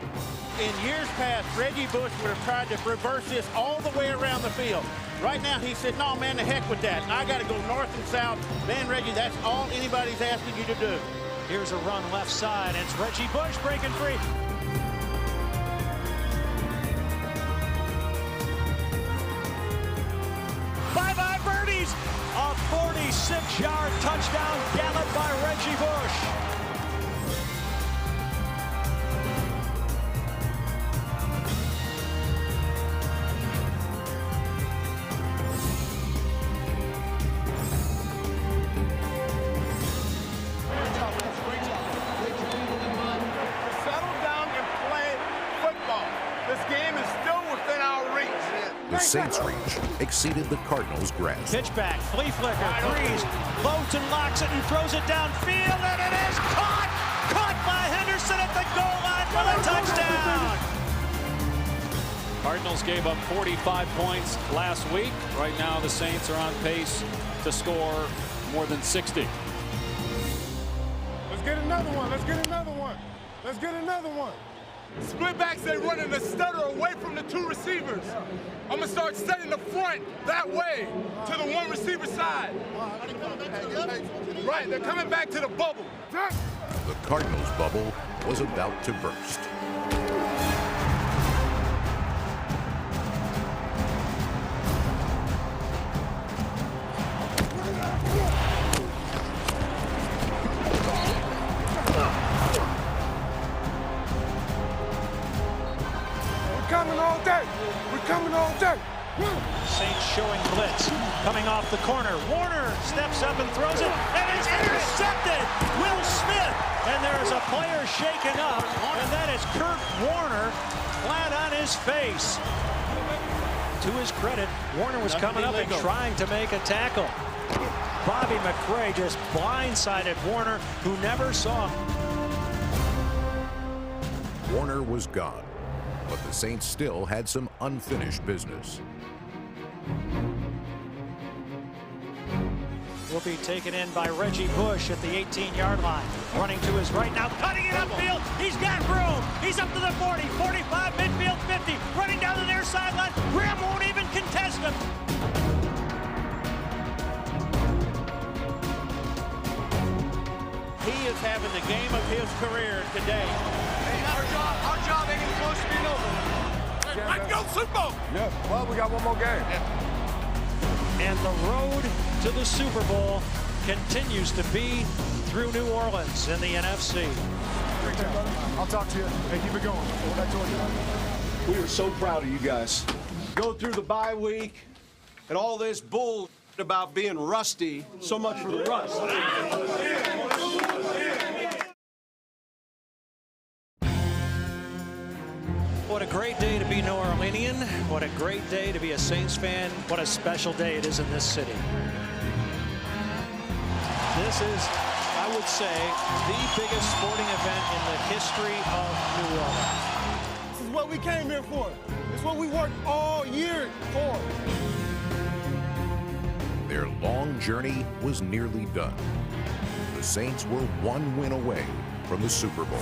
In years past, Reggie Bush would have tried to reverse this all the way around the field. Right now, he said, no, man, the heck with that. I got to go north and south. Man, Reggie, that's all anybody's asking you to do. Here's a run left side, and it's Reggie Bush breaking free. Bye-bye birdies! A 46-yard touchdown gallop by Reggie Bush. The Saints' reach exceeded the Cardinals' grasp. Pitch back, flea flicker, threes, loads and locks it and throws it downfield, and it is caught! Caught by Henderson at the goal line for the touchdown! Cardinals gave up 45 points last week. Right now, the Saints are on pace to score more than 60. Let's get another one. Let's get another one. Let's get another one. Split backs, they running the stutter away from the two receivers. I'm going to start setting the front that way to the one receiver side. Right, they're coming back to the bubble. The Cardinals' bubble was about to burst. Coming all day. We're coming all day. Saints showing blitz. Coming off the corner. Warner steps up and throws it, and it's intercepted. Will Smith, and there's a player shaken up, and that is Kurt Warner, flat on his face. To his credit, Warner was coming up and trying to make a tackle. Bobby McRae just blindsided Warner, who never saw him. Warner was gone, but the Saints still had some unfinished business. Will be taken in by Reggie Bush at the 18-yard line. Running to his right now, cutting it upfield. He's got room. He's up to the 40, 45, midfield 50. Running down the near sideline. Graham won't even contest him. He is having the game of his career today. Hey, our job ain't even close to being over. Let's go Super Bowl. Yeah, well, we got one more game. And the road to the Super Bowl continues to be through New Orleans in the NFC. I'll talk to you. Hey, keep it going. What I told you. We are so proud of you guys. Go through the bye week and all this bull about being rusty. So much for the rust. What a great day to be New Orleanian. What a great day to be a Saints fan. What a special day it is in this city. This is, I would say, the biggest sporting event in the history of New Orleans. This is what we came here for. It's what we worked all year for. Their long journey was nearly done. The Saints were one win away from the Super Bowl.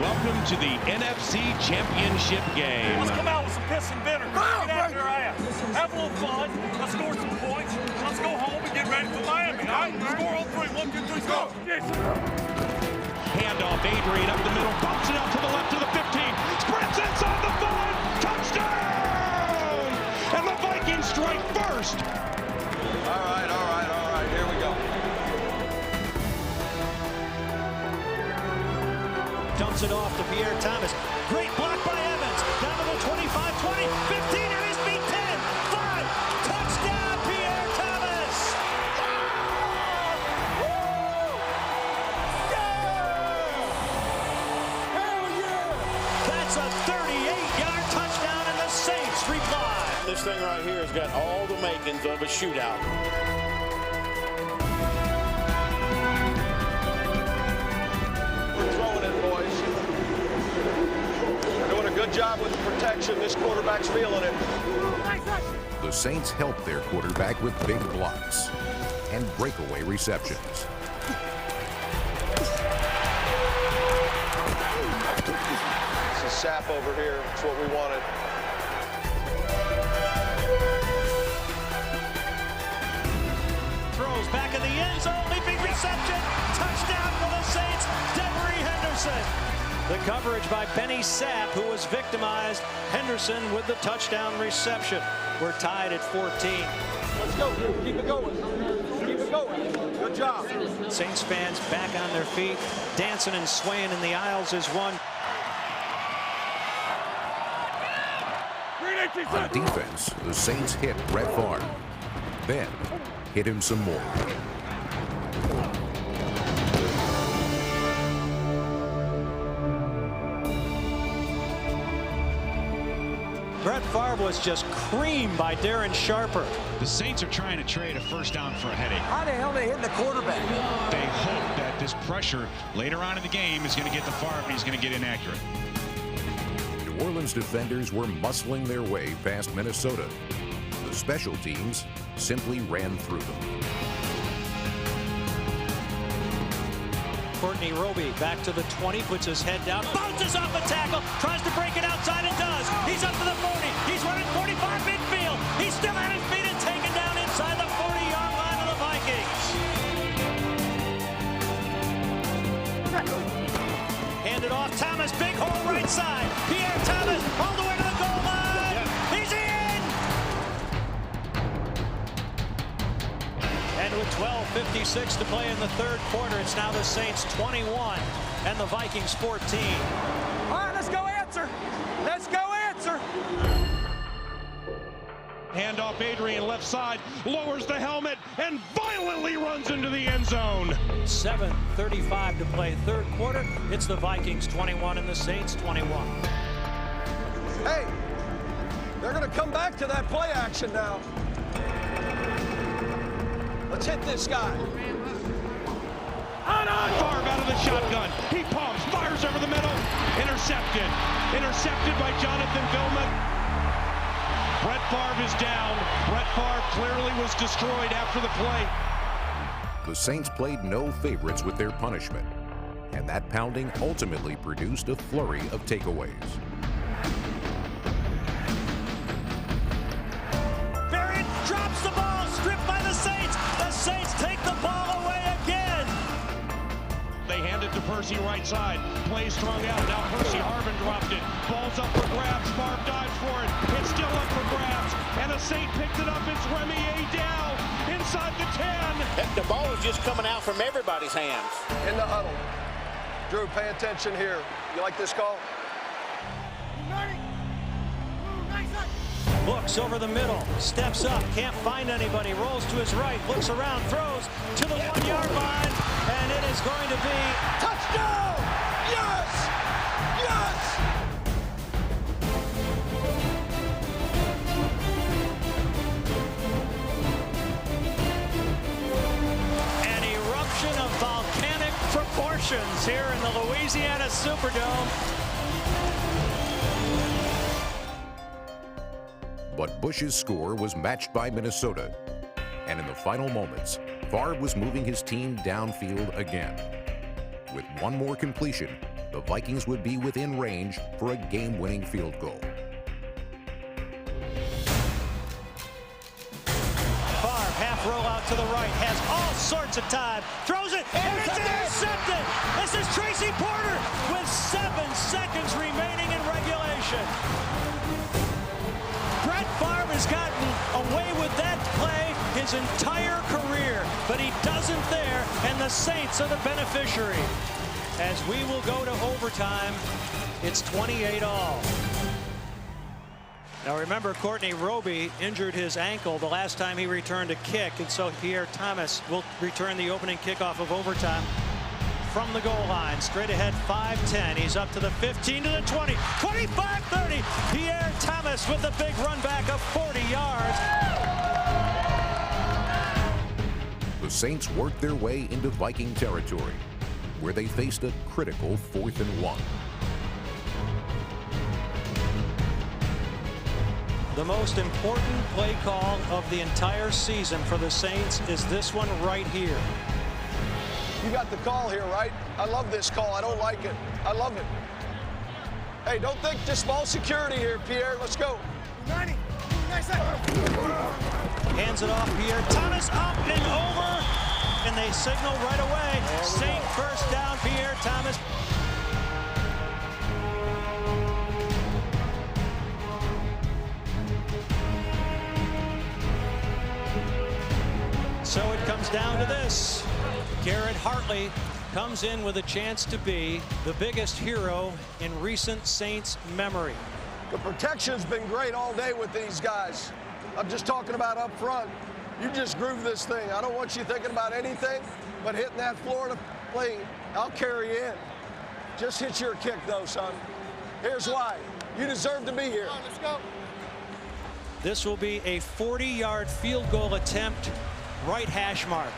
Welcome to the NFC Championship game. Let's come out with some piss and vinegar. Get after our ass. Have a little fun. Let's score some points. Let's go home and get ready for Miami. All right, score on three. 1, 2, 3, go. Handoff, Adrian up the middle, bumps it out to the left to the 15, sprints inside the 5, touchdown! And the Vikings strike first. All right, here we go. Dumps it off to Pierre Thomas. Great block by Evans. Down to the 25, 20, 15, and he's beat 10, 5. Touchdown, Pierre Thomas. That's a 38-yard touchdown, and the Saints reply. This thing right here has got all the makings of a shootout. We're throwing it, boys. Doing a good job with the protection. This quarterback's feeling it. The Saints helped their quarterback with big blocks and breakaway receptions. This is Sapp over here. It's what we wanted. in the end zone, leaping reception, touchdown for the Saints, Devery Henderson. The coverage by Benny Sapp, who was victimized. Henderson with the touchdown reception. We're tied at 14. Let's go, kid. Keep it going. Keep it going. Good job. Saints fans back on their feet, dancing and swaying in the aisles as one. On defense, the Saints hit Brett Favre, then hit him some more. Brett Favre was just creamed by Darren Sharper. The Saints are trying to trade a first down for a headache. How the hell are they hitting the quarterback? They hope that this pressure later on in the game is going to get to Favre and he's going to get inaccurate. New Orleans defenders were muscling their way past Minnesota. The special teams simply ran through them. Courtney Roby back to the 20, puts his head down, bounces off a tackle, tries to break it outside and does. He's up to the 40. He's running 45 midfield. He's still at his feet and taken down inside the 40-yard line of the Vikings. Handed off, Thomas, big hole right side. Pierre Thomas all the way to the goal line. He's in! And with 12:56 to play in the third quarter, it's now the Saints 21 and the Vikings 14. All right, let's go answer. Let's go answer. Handoff, Adrian left side, lowers the helmet and violently runs into the end zone. 7:35 to play third quarter. It's the Vikings 21 and the Saints 21. Hey, they're going to come back to that play action now. Let's hit this guy. Favre out of the shotgun. He pumps, fires over the middle. Intercepted. Intercepted by Jonathan Vilma. Brett Favre is down. Brett Favre clearly was destroyed after the play. The Saints played no favorites with their punishment, and that pounding ultimately produced a flurry of takeaways. Varian drops the ball, stripped by the Saints. The Saints take the ball away again. They hand it to Percy right side. Play strung out. Now Percy Harvin dropped it. Ball's up for grabs. Favre dives for it. It's still up for grabs. And a Saint picked it up. It's Remy Dow inside the 10. The ball is just coming out from everybody's hands. In the huddle. Drew, pay attention here. You like this call? Looks over the middle, steps up, can't find anybody, rolls to his right, looks around, throws to the 1-yard line, and it is going to be touchdown! Yes! Yes! an eruption of volcanic proportions here in the Louisiana Superdome. But Bush's score was matched by Minnesota. And in the final moments, Favre was moving his team downfield again. With one more completion, the Vikings would be within range for a game-winning field goal. Favre, half roll out to the right, has all sorts of time, throws it, and it's intercepted! This is Tracy Porter with 7 seconds remaining in regulation. Brett Favre has gotten away with that play his entire career, but he doesn't there, and the Saints are the beneficiary. As we will go to overtime, it's 28-all. Now remember, Courtney Roby injured his ankle the last time he returned a kick, and so Pierre Thomas will return the opening kickoff of overtime from the goal line. Straight ahead, 5-10. He's up to the 15, to the 20, 25-30. Pierre Thomas with the big run back of 40 yards. The Saints worked their way into Viking territory, where they faced a critical 4th and 1. The most important play call of the entire season for the Saints is this one right here. You got the call here, right? I love this call. I don't like it. I love it. Hey, don't think just small security here, Pierre. Let's go. 90. Nice. Hands it off, Pierre Thomas up and over. They signal right away. Saint first down, Pierre Thomas. So it comes down to this. Garrett Hartley comes in with a chance to be the biggest hero in recent Saints memory. The protection's been great all day with these guys. I'm just talking about up front. You just groove this thing. I don't want you thinking about anything but hitting that Florida plane. I'll carry you in. Just hit your kick, though, son. Here's why. You deserve to be here. Come on, let's go. This will be a 40-yard field goal attempt, right hash mark.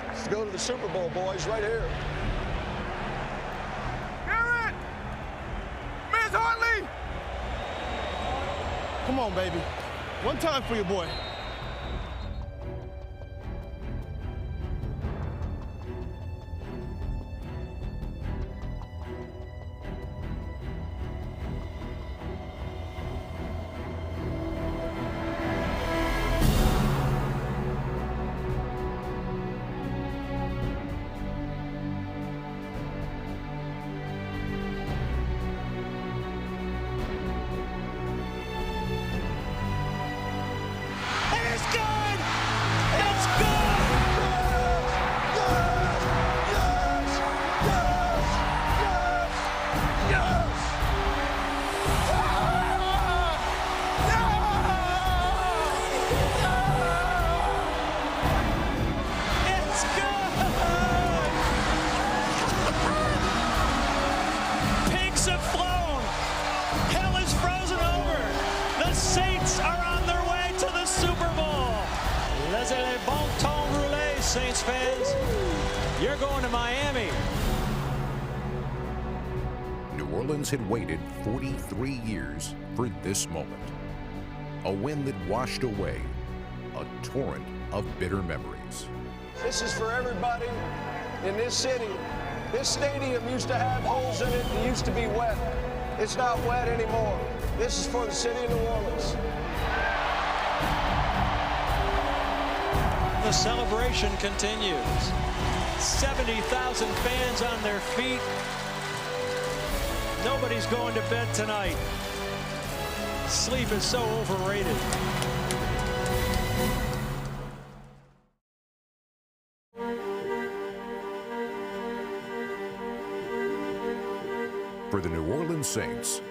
Let's go to the Super Bowl, boys, right here. Garrett! Miss Hartley! Come on, baby. One time for your boy. Saints fans, you're going to Miami. New Orleans had waited 43 years for this moment. A win that washed away a torrent of bitter memories. This is for everybody in this city. This stadium used to have holes in it and used to be wet. It's not wet anymore. This is for the city of New Orleans. The celebration continues. 70,000 fans on their feet. Nobody's going to bed tonight. Sleep is so overrated. For the New Orleans Saints,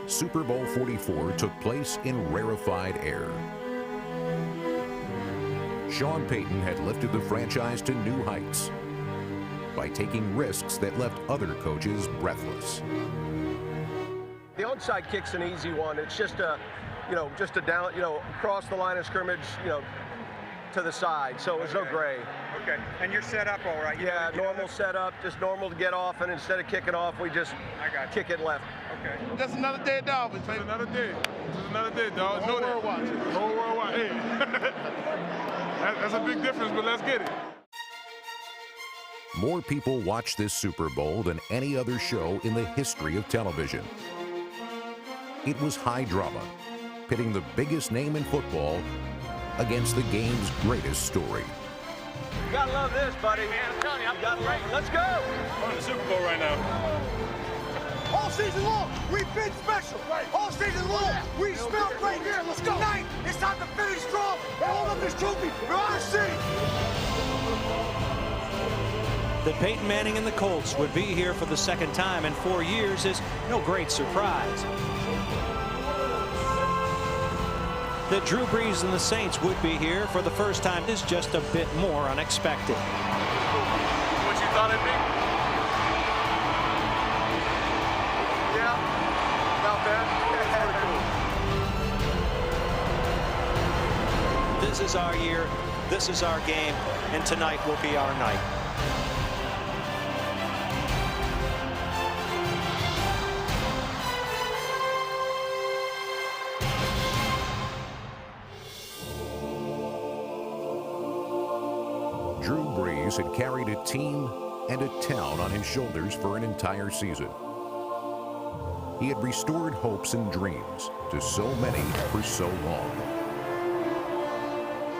Super Bowl 44 took place in rarefied air. Sean Payton had lifted the franchise to new heights by taking risks that left other coaches breathless. The onside kick's an easy one. It's just a, just a down, across the line of scrimmage, to the side. So there's no gray. Okay. And you're set up all right? Yeah, normal setup, just normal to get off, and instead of kicking off, we just kick it left. Okay. That's another day at Dolphins, It's another day. It's another day, dog. The whole world watching. The whole world watching. Hey. That's a big difference, but let's get it. More people watch this Super Bowl than any other show in the history of television. It was high drama, pitting the biggest name in football against the game's greatest story. You gotta love this, buddy. Man, I'm telling you, I'm gotta love it. Let's go. We're in the Super Bowl right now. All season long, we've been special. All season long, we smelled great. Here, let's go. Tonight, it's time to finish strong and hold up this trophy for our city. That Peyton Manning and the Colts would be here for the second time in 4 years is no great surprise. That Drew Brees and the Saints would be here for the first time is just a bit more unexpected. What you thought it'd be? This is our year, this is our game, and tonight will be our night. Drew Brees had carried a team and a town on his shoulders for an entire season. He had restored hopes and dreams to so many for so long.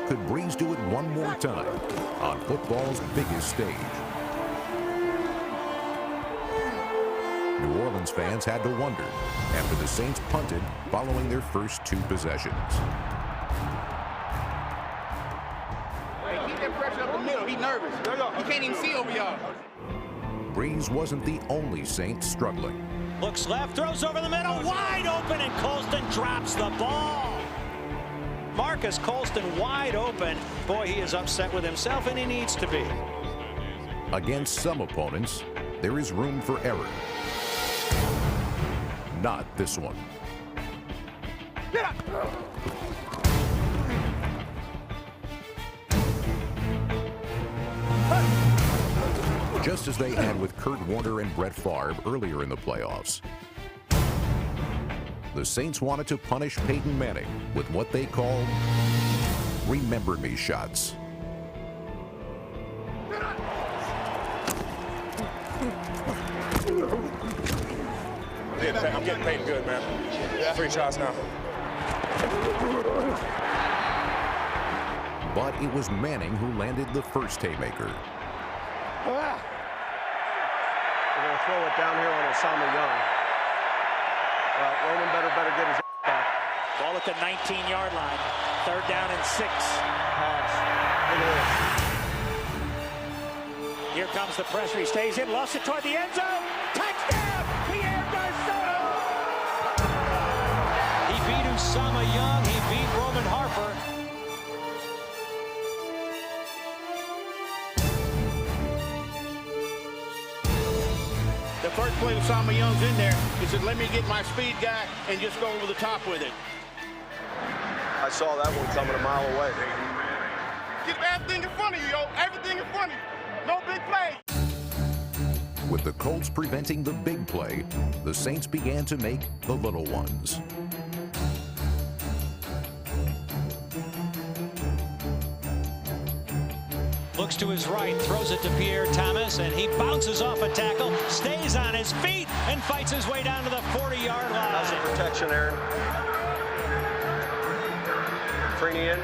Could Brees do it one more time on football's biggest stage? New Orleans fans had to wonder after the Saints punted following their first 2 possessions. Hey, keep that pressure up the middle. He's nervous. You can't even see over y'all. Brees wasn't the only Saint struggling. Looks left, throws over the middle, wide open, and Colston drops the ball. Marcus Colston wide open. Boy, he is upset with himself, and he needs to be. Against some opponents, there is room for error. Not this one. Get up. Just as they had with Kurt Warner and Brett Favre earlier in the playoffs. The Saints wanted to punish Peyton Manning with what they called remember me shots. I'm getting paid good, man. 3 shots now. But it was Manning who landed the first haymaker. We're going to throw it down here on Osama Young. Roman better get his back. Ball at the 19-yard line. 3rd down and 6. Pass. Here comes the pressure. He stays in, lost it toward the end zone. Touchdown! Pierre Garçon! He beat Osama Young. He beat Roman Harper. The first play Osama Young's in there, he said, let me get my speed guy and just go over the top with it. I saw that one coming a mile away. Get everything in front of you, yo. Everything in front of you. No big play. With the Colts preventing the big play, the Saints began to make the little ones. Looks to his right, throws it to Pierre Thomas, and he bounces off a tackle, stays on his feet, and fights his way down to the 40-yard line. How's the protection, Aaron? Freeney in.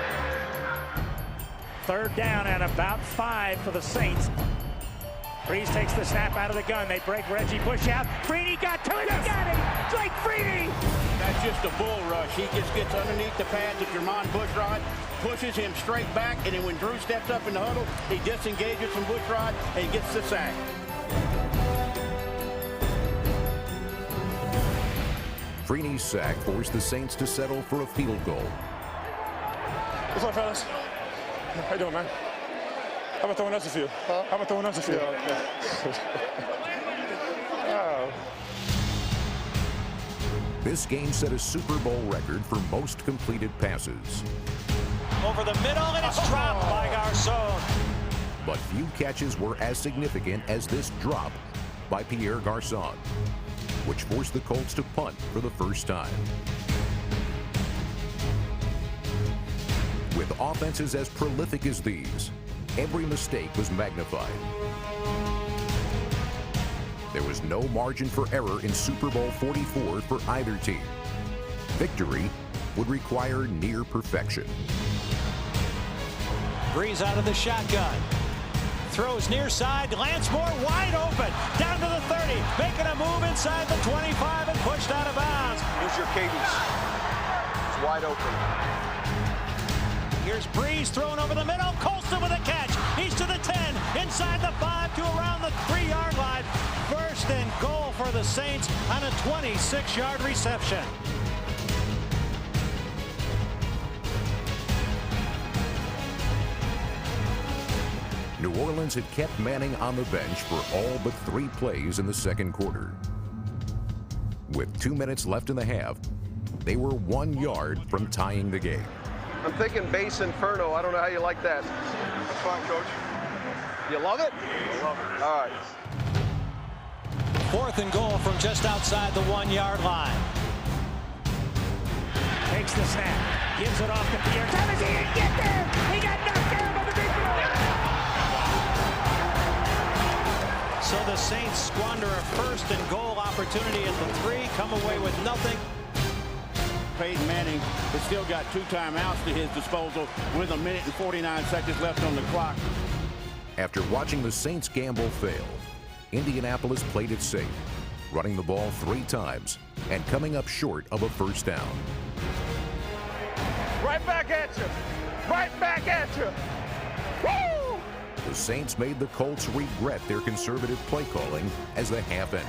3rd down and about 5 for the Saints. Brees takes the snap out of the gun. They break Reggie Bush out. Freeney got to it. He got it. Drake Freeney. That's just a bull rush. He just gets underneath the pads of Jermon Bushrod, pushes him straight back, and then when Drew steps up in the huddle, he disengages from Bushrod and gets the sack. Freeney's sack forced the Saints to settle for a field goal. What's up, fellas? How you doing, man? How about throwing us a field? How about throwing us a field? Oh. This game set a Super Bowl record for most completed passes. Over the middle, and it's dropped by Garçon. But few catches were as significant as this drop by Pierre Garçon, which forced the Colts to punt for the first time. With offenses as prolific as these, every mistake was magnified. There was no margin for error in Super Bowl 44 for either team. Victory would require near perfection. Brees out of the shotgun. Throws near side. Lance Moore wide open. Down to the 30. Making a move inside the 25 and pushed out of bounds. Here's your cadence. It's wide open. Here's Brees thrown over the middle. Colston with a catch. He's to the 10. Inside the 5 to around the 3-yard line. 1st and goal for the Saints on a 26-yard reception. New Orleans had kept Manning on the bench for all but 3 plays in the second quarter. With 2 minutes left in the half, they were 1 yard from tying the game. I'm thinking base inferno. I don't know how you like that. That's fine, Coach. You love it? I love it. All right. 4th and goal from just outside the 1-yard line. Takes the snap. Gives it off to Pierre Thomas. He didn't get there. He got knocked down by the big play. So the Saints squander a 1st and goal opportunity at the 3. Come away with nothing. Peyton Manning has still got 2 timeouts to his disposal with 1 minute and 49 seconds left on the clock. After watching the Saints gamble fail, Indianapolis played it safe, running the ball 3 times and coming up short of a first down. Right back at you. Right back at you. Woo! The Saints made the Colts regret their conservative play calling as the half ended.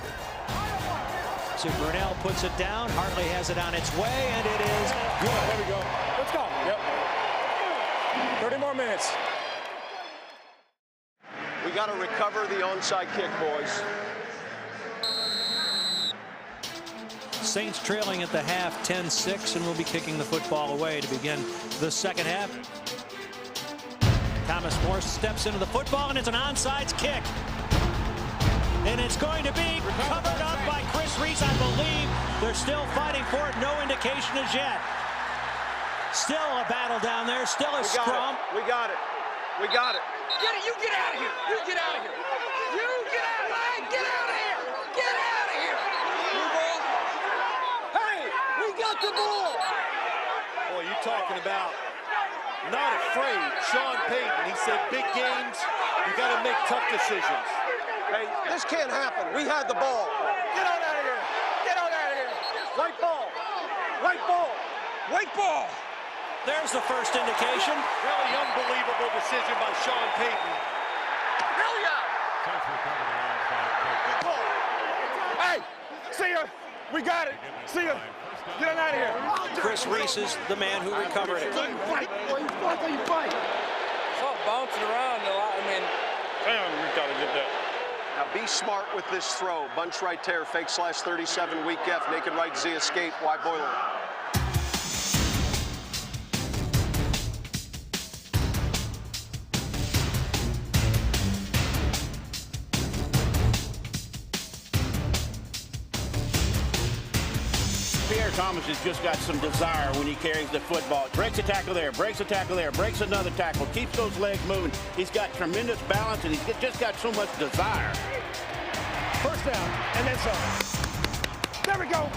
So Brunell puts it down. Hartley has it on its way, and it is good. There we go. Let's go. Yep. 30 more minutes. We got to recover the onside kick, boys. Saints trailing at the half 10-6, and will be kicking the football away to begin the second half. Thomas Morse steps into the football, and it's an onside kick. And it's going to be covered up by Chris Reese, I believe. They're still fighting for it. No indication as yet. Still a battle down there. Still a scrum. We got it. We got it. Get it. You get out of here. You get out of here. You get out of here. Get out of here. Get out of here. Hey, we got the ball. Boy, you talking about not afraid. Sean Payton, he said big games, you got to make tough decisions. Hey, this can't happen. We had the ball. Get on out of here. Get on out of here. White ball. White ball. White ball. There's the first indication. Really unbelievable decision by Sean Payton. Hell yeah. Hey, see ya. We got it. See ya. Get on out of here. Chris Reese is the man who recovered it. Fight, boy. You fight till you fight. It's all bouncing around, though. I mean, Damn, we got to get that. Now be smart with this throw. Bunch right there. Fake slash 37. Weak F. Naked right Z. Escape. Y boiler. Pierre Thomas has just got some desire when he carries the football. Breaks a tackle there, breaks a tackle there, breaks another tackle, keeps those legs moving. He's got tremendous balance, and he's just got so much desire. First down, and then some. There we go.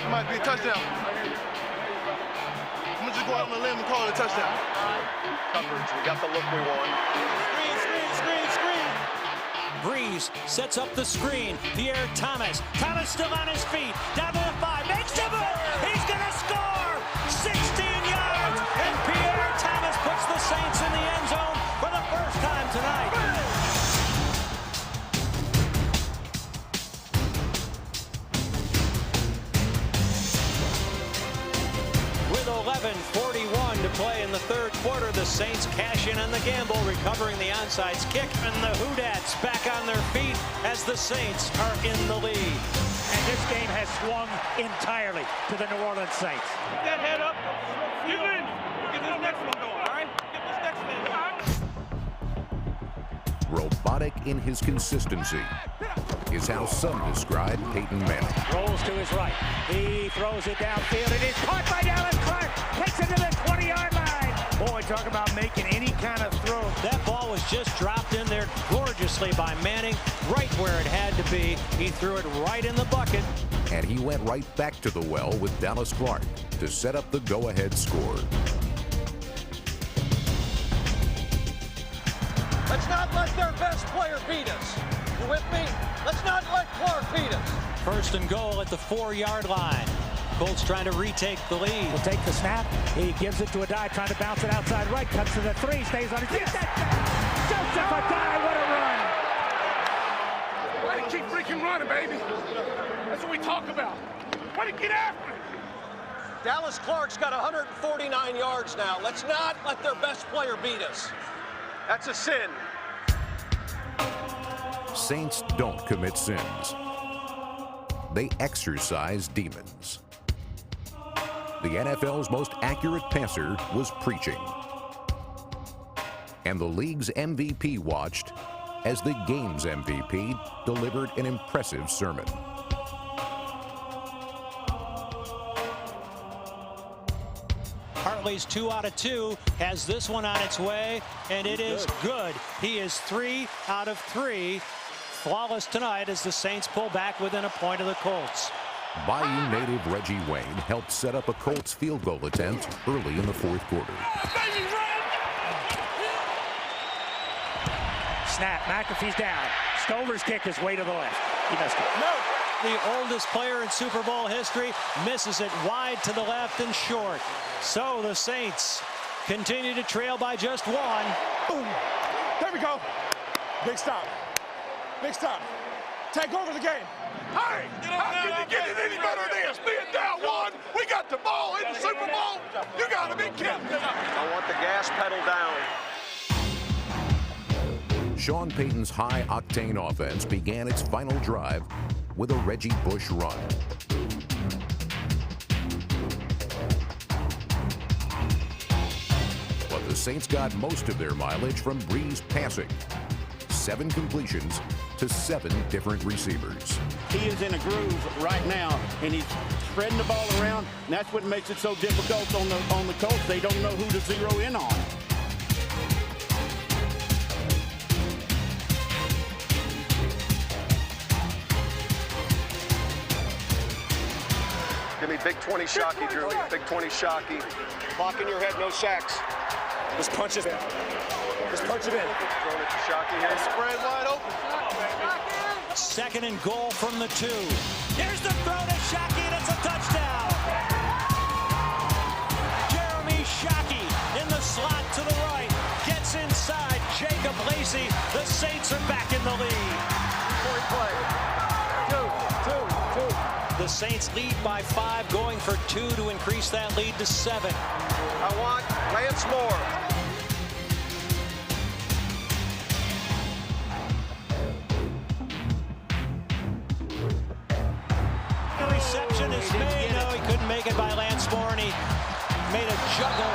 It might be a touchdown. I'm gonna just go out on a limb and call it a touchdown. Coverage. We got the look we want. Screen. Breeze sets up the screen. Pierre Thomas. Thomas still on his feet. Down to the 5. Makes the move. He's going to score. 16 yards. And Pierre Thomas puts the Saints in the end zone for the first time tonight. With 11:41 to play in the third quarter, the Saints cash in on the gamble, recovering the onside kick, and the Hootats back on their feet as the Saints are in the lead. And this game has swung entirely to the New Orleans Saints. Get that head up. Get in. Get this next one going, all right? Get this next one going. Robotic in his consistency is how some describe Peyton Manning. Rolls to his right. He throws it downfield. It is caught by Dallas Clark. Takes it to the 20-yard line. Boy, talk about making any kind of throw. That ball was just dropped in there gorgeously by Manning, right where it had to be. He threw it right in the bucket. And he went right back to the well with Dallas Clark to set up the go-ahead score. Let's not let their best player beat us. You with me? Let's not let Clark beat us. First and goal at the 4-yard line. Colts trying to retake the lead. Will take the snap. He gives it to a dive, trying to bounce it outside right. Cuts to the 3, stays on it. Get that back. Joseph Adai, what a run. Way to keep freaking running, baby. That's what we talk about. Way to get after it. Dallas Clark's got 149 yards now. Let's not let their best player beat us. That's a sin. Saints don't commit sins. They exercise demons. The NFL's most accurate passer was preaching. And the league's MVP watched as the game's MVP delivered an impressive sermon. Hartley's 2 out of 2, has this one on its way, and it is good. He is 3 out of 3. Flawless tonight as the Saints pull back within a point of the Colts. Bayou native Reggie Wayne helped set up a Colts field goal attempt early in the fourth quarter. Snap, McAfee's down. Stover's kick is way to the left. He missed it. No! The oldest player in Super Bowl history misses it wide to the left and short. So the Saints continue to trail by just 1. Boom. There we go. Big stop. Big stop. Take over the game. Hey, how can you get it any better than this? Being down 1, we got the ball in the Super Bowl. You got to be kidding me. I want the gas pedal down. Sean Payton's high-octane offense began its final drive with a Reggie Bush run. But the Saints got most of their mileage from Brees passing. 7 completions to 7 different receivers. He is in a groove right now, and he's spreading the ball around, and that's what makes it so difficult on the Colts. They don't know who to zero in on. Give me big 20 Shockey, Drew. Big 20 Shockey. Clock in your head, no sacks. Just punch it in. Just punch it in. Throwing it to Shockey here. Spread wide open. 2nd and goal from the 2. Here's the throw to Shockey, and it's a touchdown. Jeremy Shockey in the slot to the right. Gets inside Jacob Lacey. The Saints are back in the lead. Play. 2. The Saints lead by 5, going for 2 to increase that lead to 7. I want Lance Moore. The reception is made. No, he couldn't make it by Lance Moore, and he made a juggle.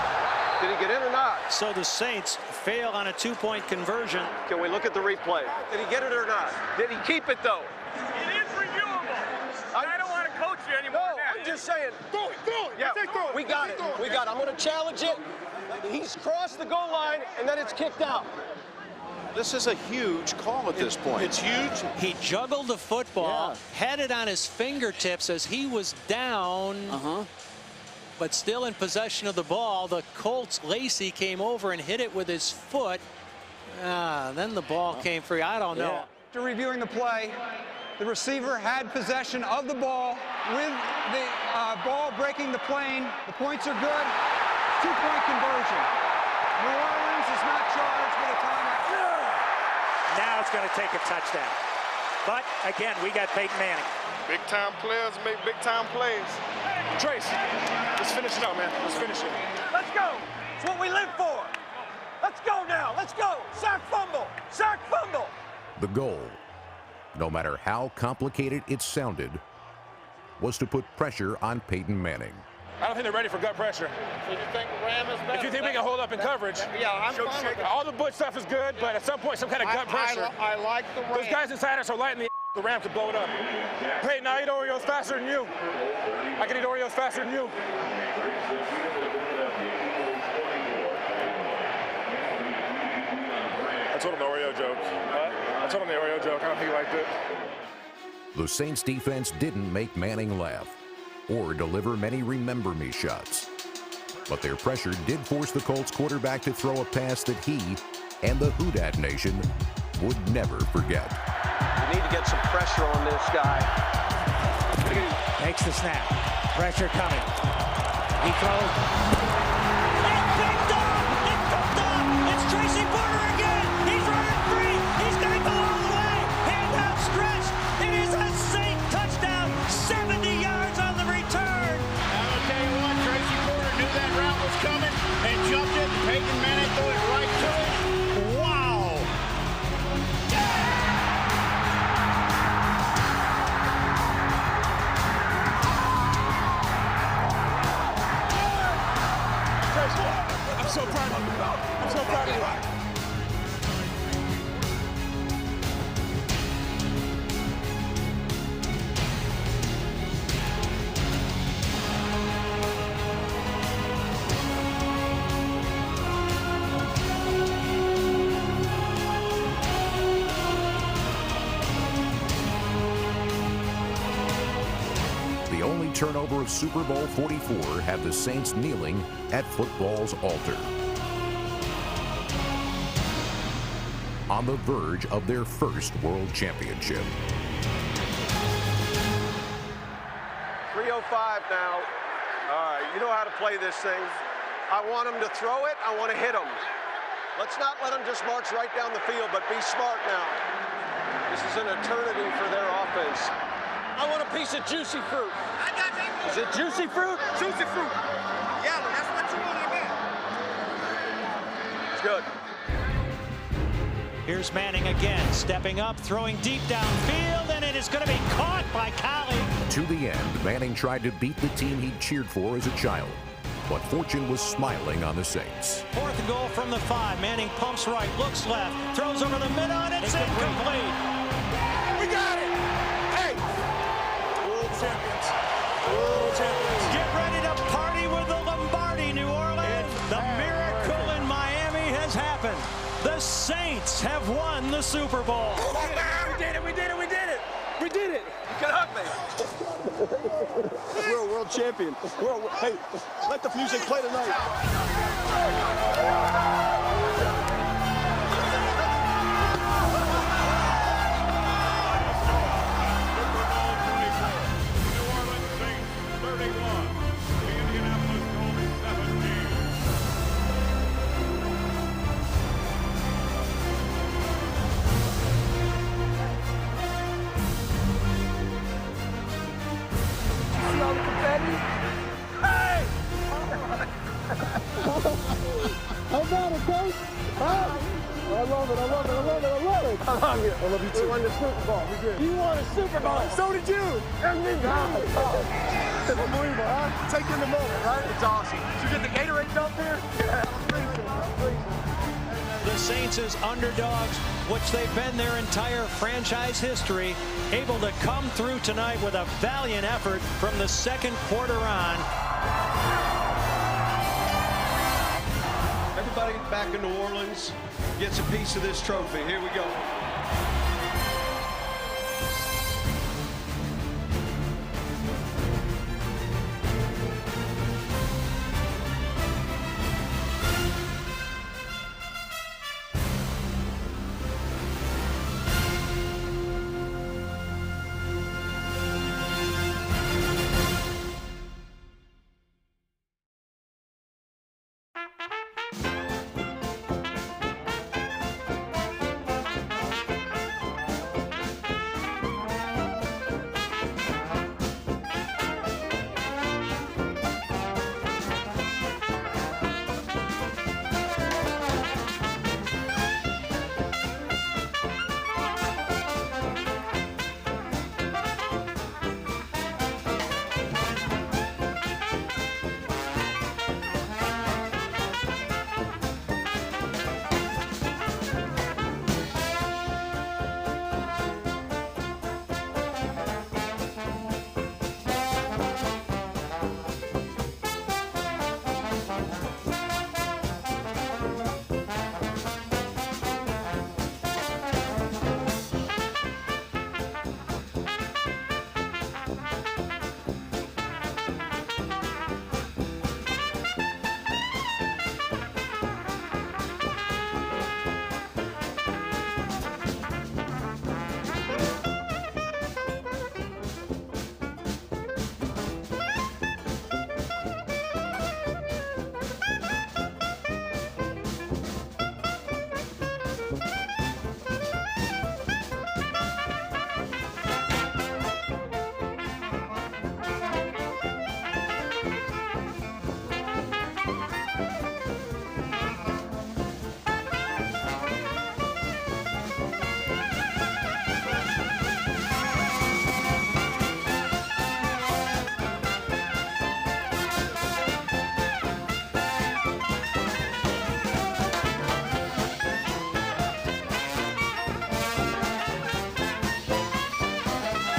Did he get in or not? So the Saints fail on a 2-point conversion. Can we look at the replay? Did he get it or not? Did he keep it, though? It is reviewable. I don't want to coach you anymore. No, I'm just saying. Throw it. Yeah, we got it. We got it. I'm going to challenge it. He's crossed the goal line, and then it's kicked out. This is a huge call at this point. It's huge. He juggled the football, had it on his fingertips as he was down, but still in possession of the ball. The Colts, Lacey came over and hit it with his foot. Then the ball came free. I don't know. After reviewing the play, the receiver had possession of the ball with the ball breaking the plane. The points are good. 2-point conversion. New Orleans is not charged with a timeout. Now it's going to take a touchdown. But, again, we got Peyton Manning. Big-time players make big-time plays. Trace, let's finish it out, man. Let's finish it. Let's go. It's what we live for. Let's go now. Let's go. Sack fumble. Sack fumble. The goal, no matter how complicated it sounded, was to put pressure on Peyton Manning. I don't think they're ready for gut pressure. So you think Ram is better? If you think we can hold up in coverage, I'm fine with all the Butch stuff is good, but at some point, some kind of gut pressure. I like the Ram. Those guys inside us are lighting the Ram could blow it up. Peyton, I eat Oreos faster than you. I can eat Oreos faster than you. I told him the Oreo joke. I told him the Oreo joke. I don't think he liked it. The Saints defense didn't make Manning laugh or deliver many remember-me shots. But their pressure did force the Colts quarterback to throw a pass that he and the Houdat Nation would never forget. We need to get some pressure on this guy. Takes the snap. Pressure coming. He throws. It's picked up! It's picked up! It's Tracy Porter again! He's running free! He's going to go all the way! Hand out stretch! It is a Saint touchdown! 70 yards on the return! I'll tell you what, Tracy Porter knew that route was coming and jumped it. Peyton Manning threw it right to it. Wow! The only turnover of Super Bowl 44 had the Saints kneeling at football's altar, on the verge of their first world championship. 3:05 now. All right, you know how to play this thing. I want them to throw it. I want to hit them. Let's not let them just march right down the field, but be smart now. This is an eternity for their offense. I want a piece of juicy fruit. I got you. Is it juicy fruit? Juicy fruit. Yeah, that's what you want to get. It's good. Here's Manning again, stepping up, throwing deep downfield, and it is going to be caught by Collie. To the end, Manning tried to beat the team he'd cheered for as a child, but fortune was smiling on the Saints. 4th and goal from the 5. Manning pumps right, looks left, throws over the middle, and it's incomplete. We got it. Hey, World champions. World champions. Get ready to party with the Lombardi, New Orleans. The miracle in Miami has happened. The Saints have won the Super Bowl. We did it, we did it, we did it. We did it. You can hug me. We're a world champion. Hey, let the music play tonight. all the confetti? Hey! How about it, Coach? Huh? I love it, I love it, I love it, I love it. I love you. I love you too. We won the Super Bowl. We did. You won a Super Bowl. So did you. And me. It's unbelievable, huh? Take in the moment, right? It's awesome. Did you get the Gatorade up here? Yeah, I'm freezing. I'm freezing. The Saints as underdogs, which they've been their entire franchise history, able to come through tonight with a valiant effort from the second quarter on. Everybody back in New Orleans gets a piece of this trophy. Here we go.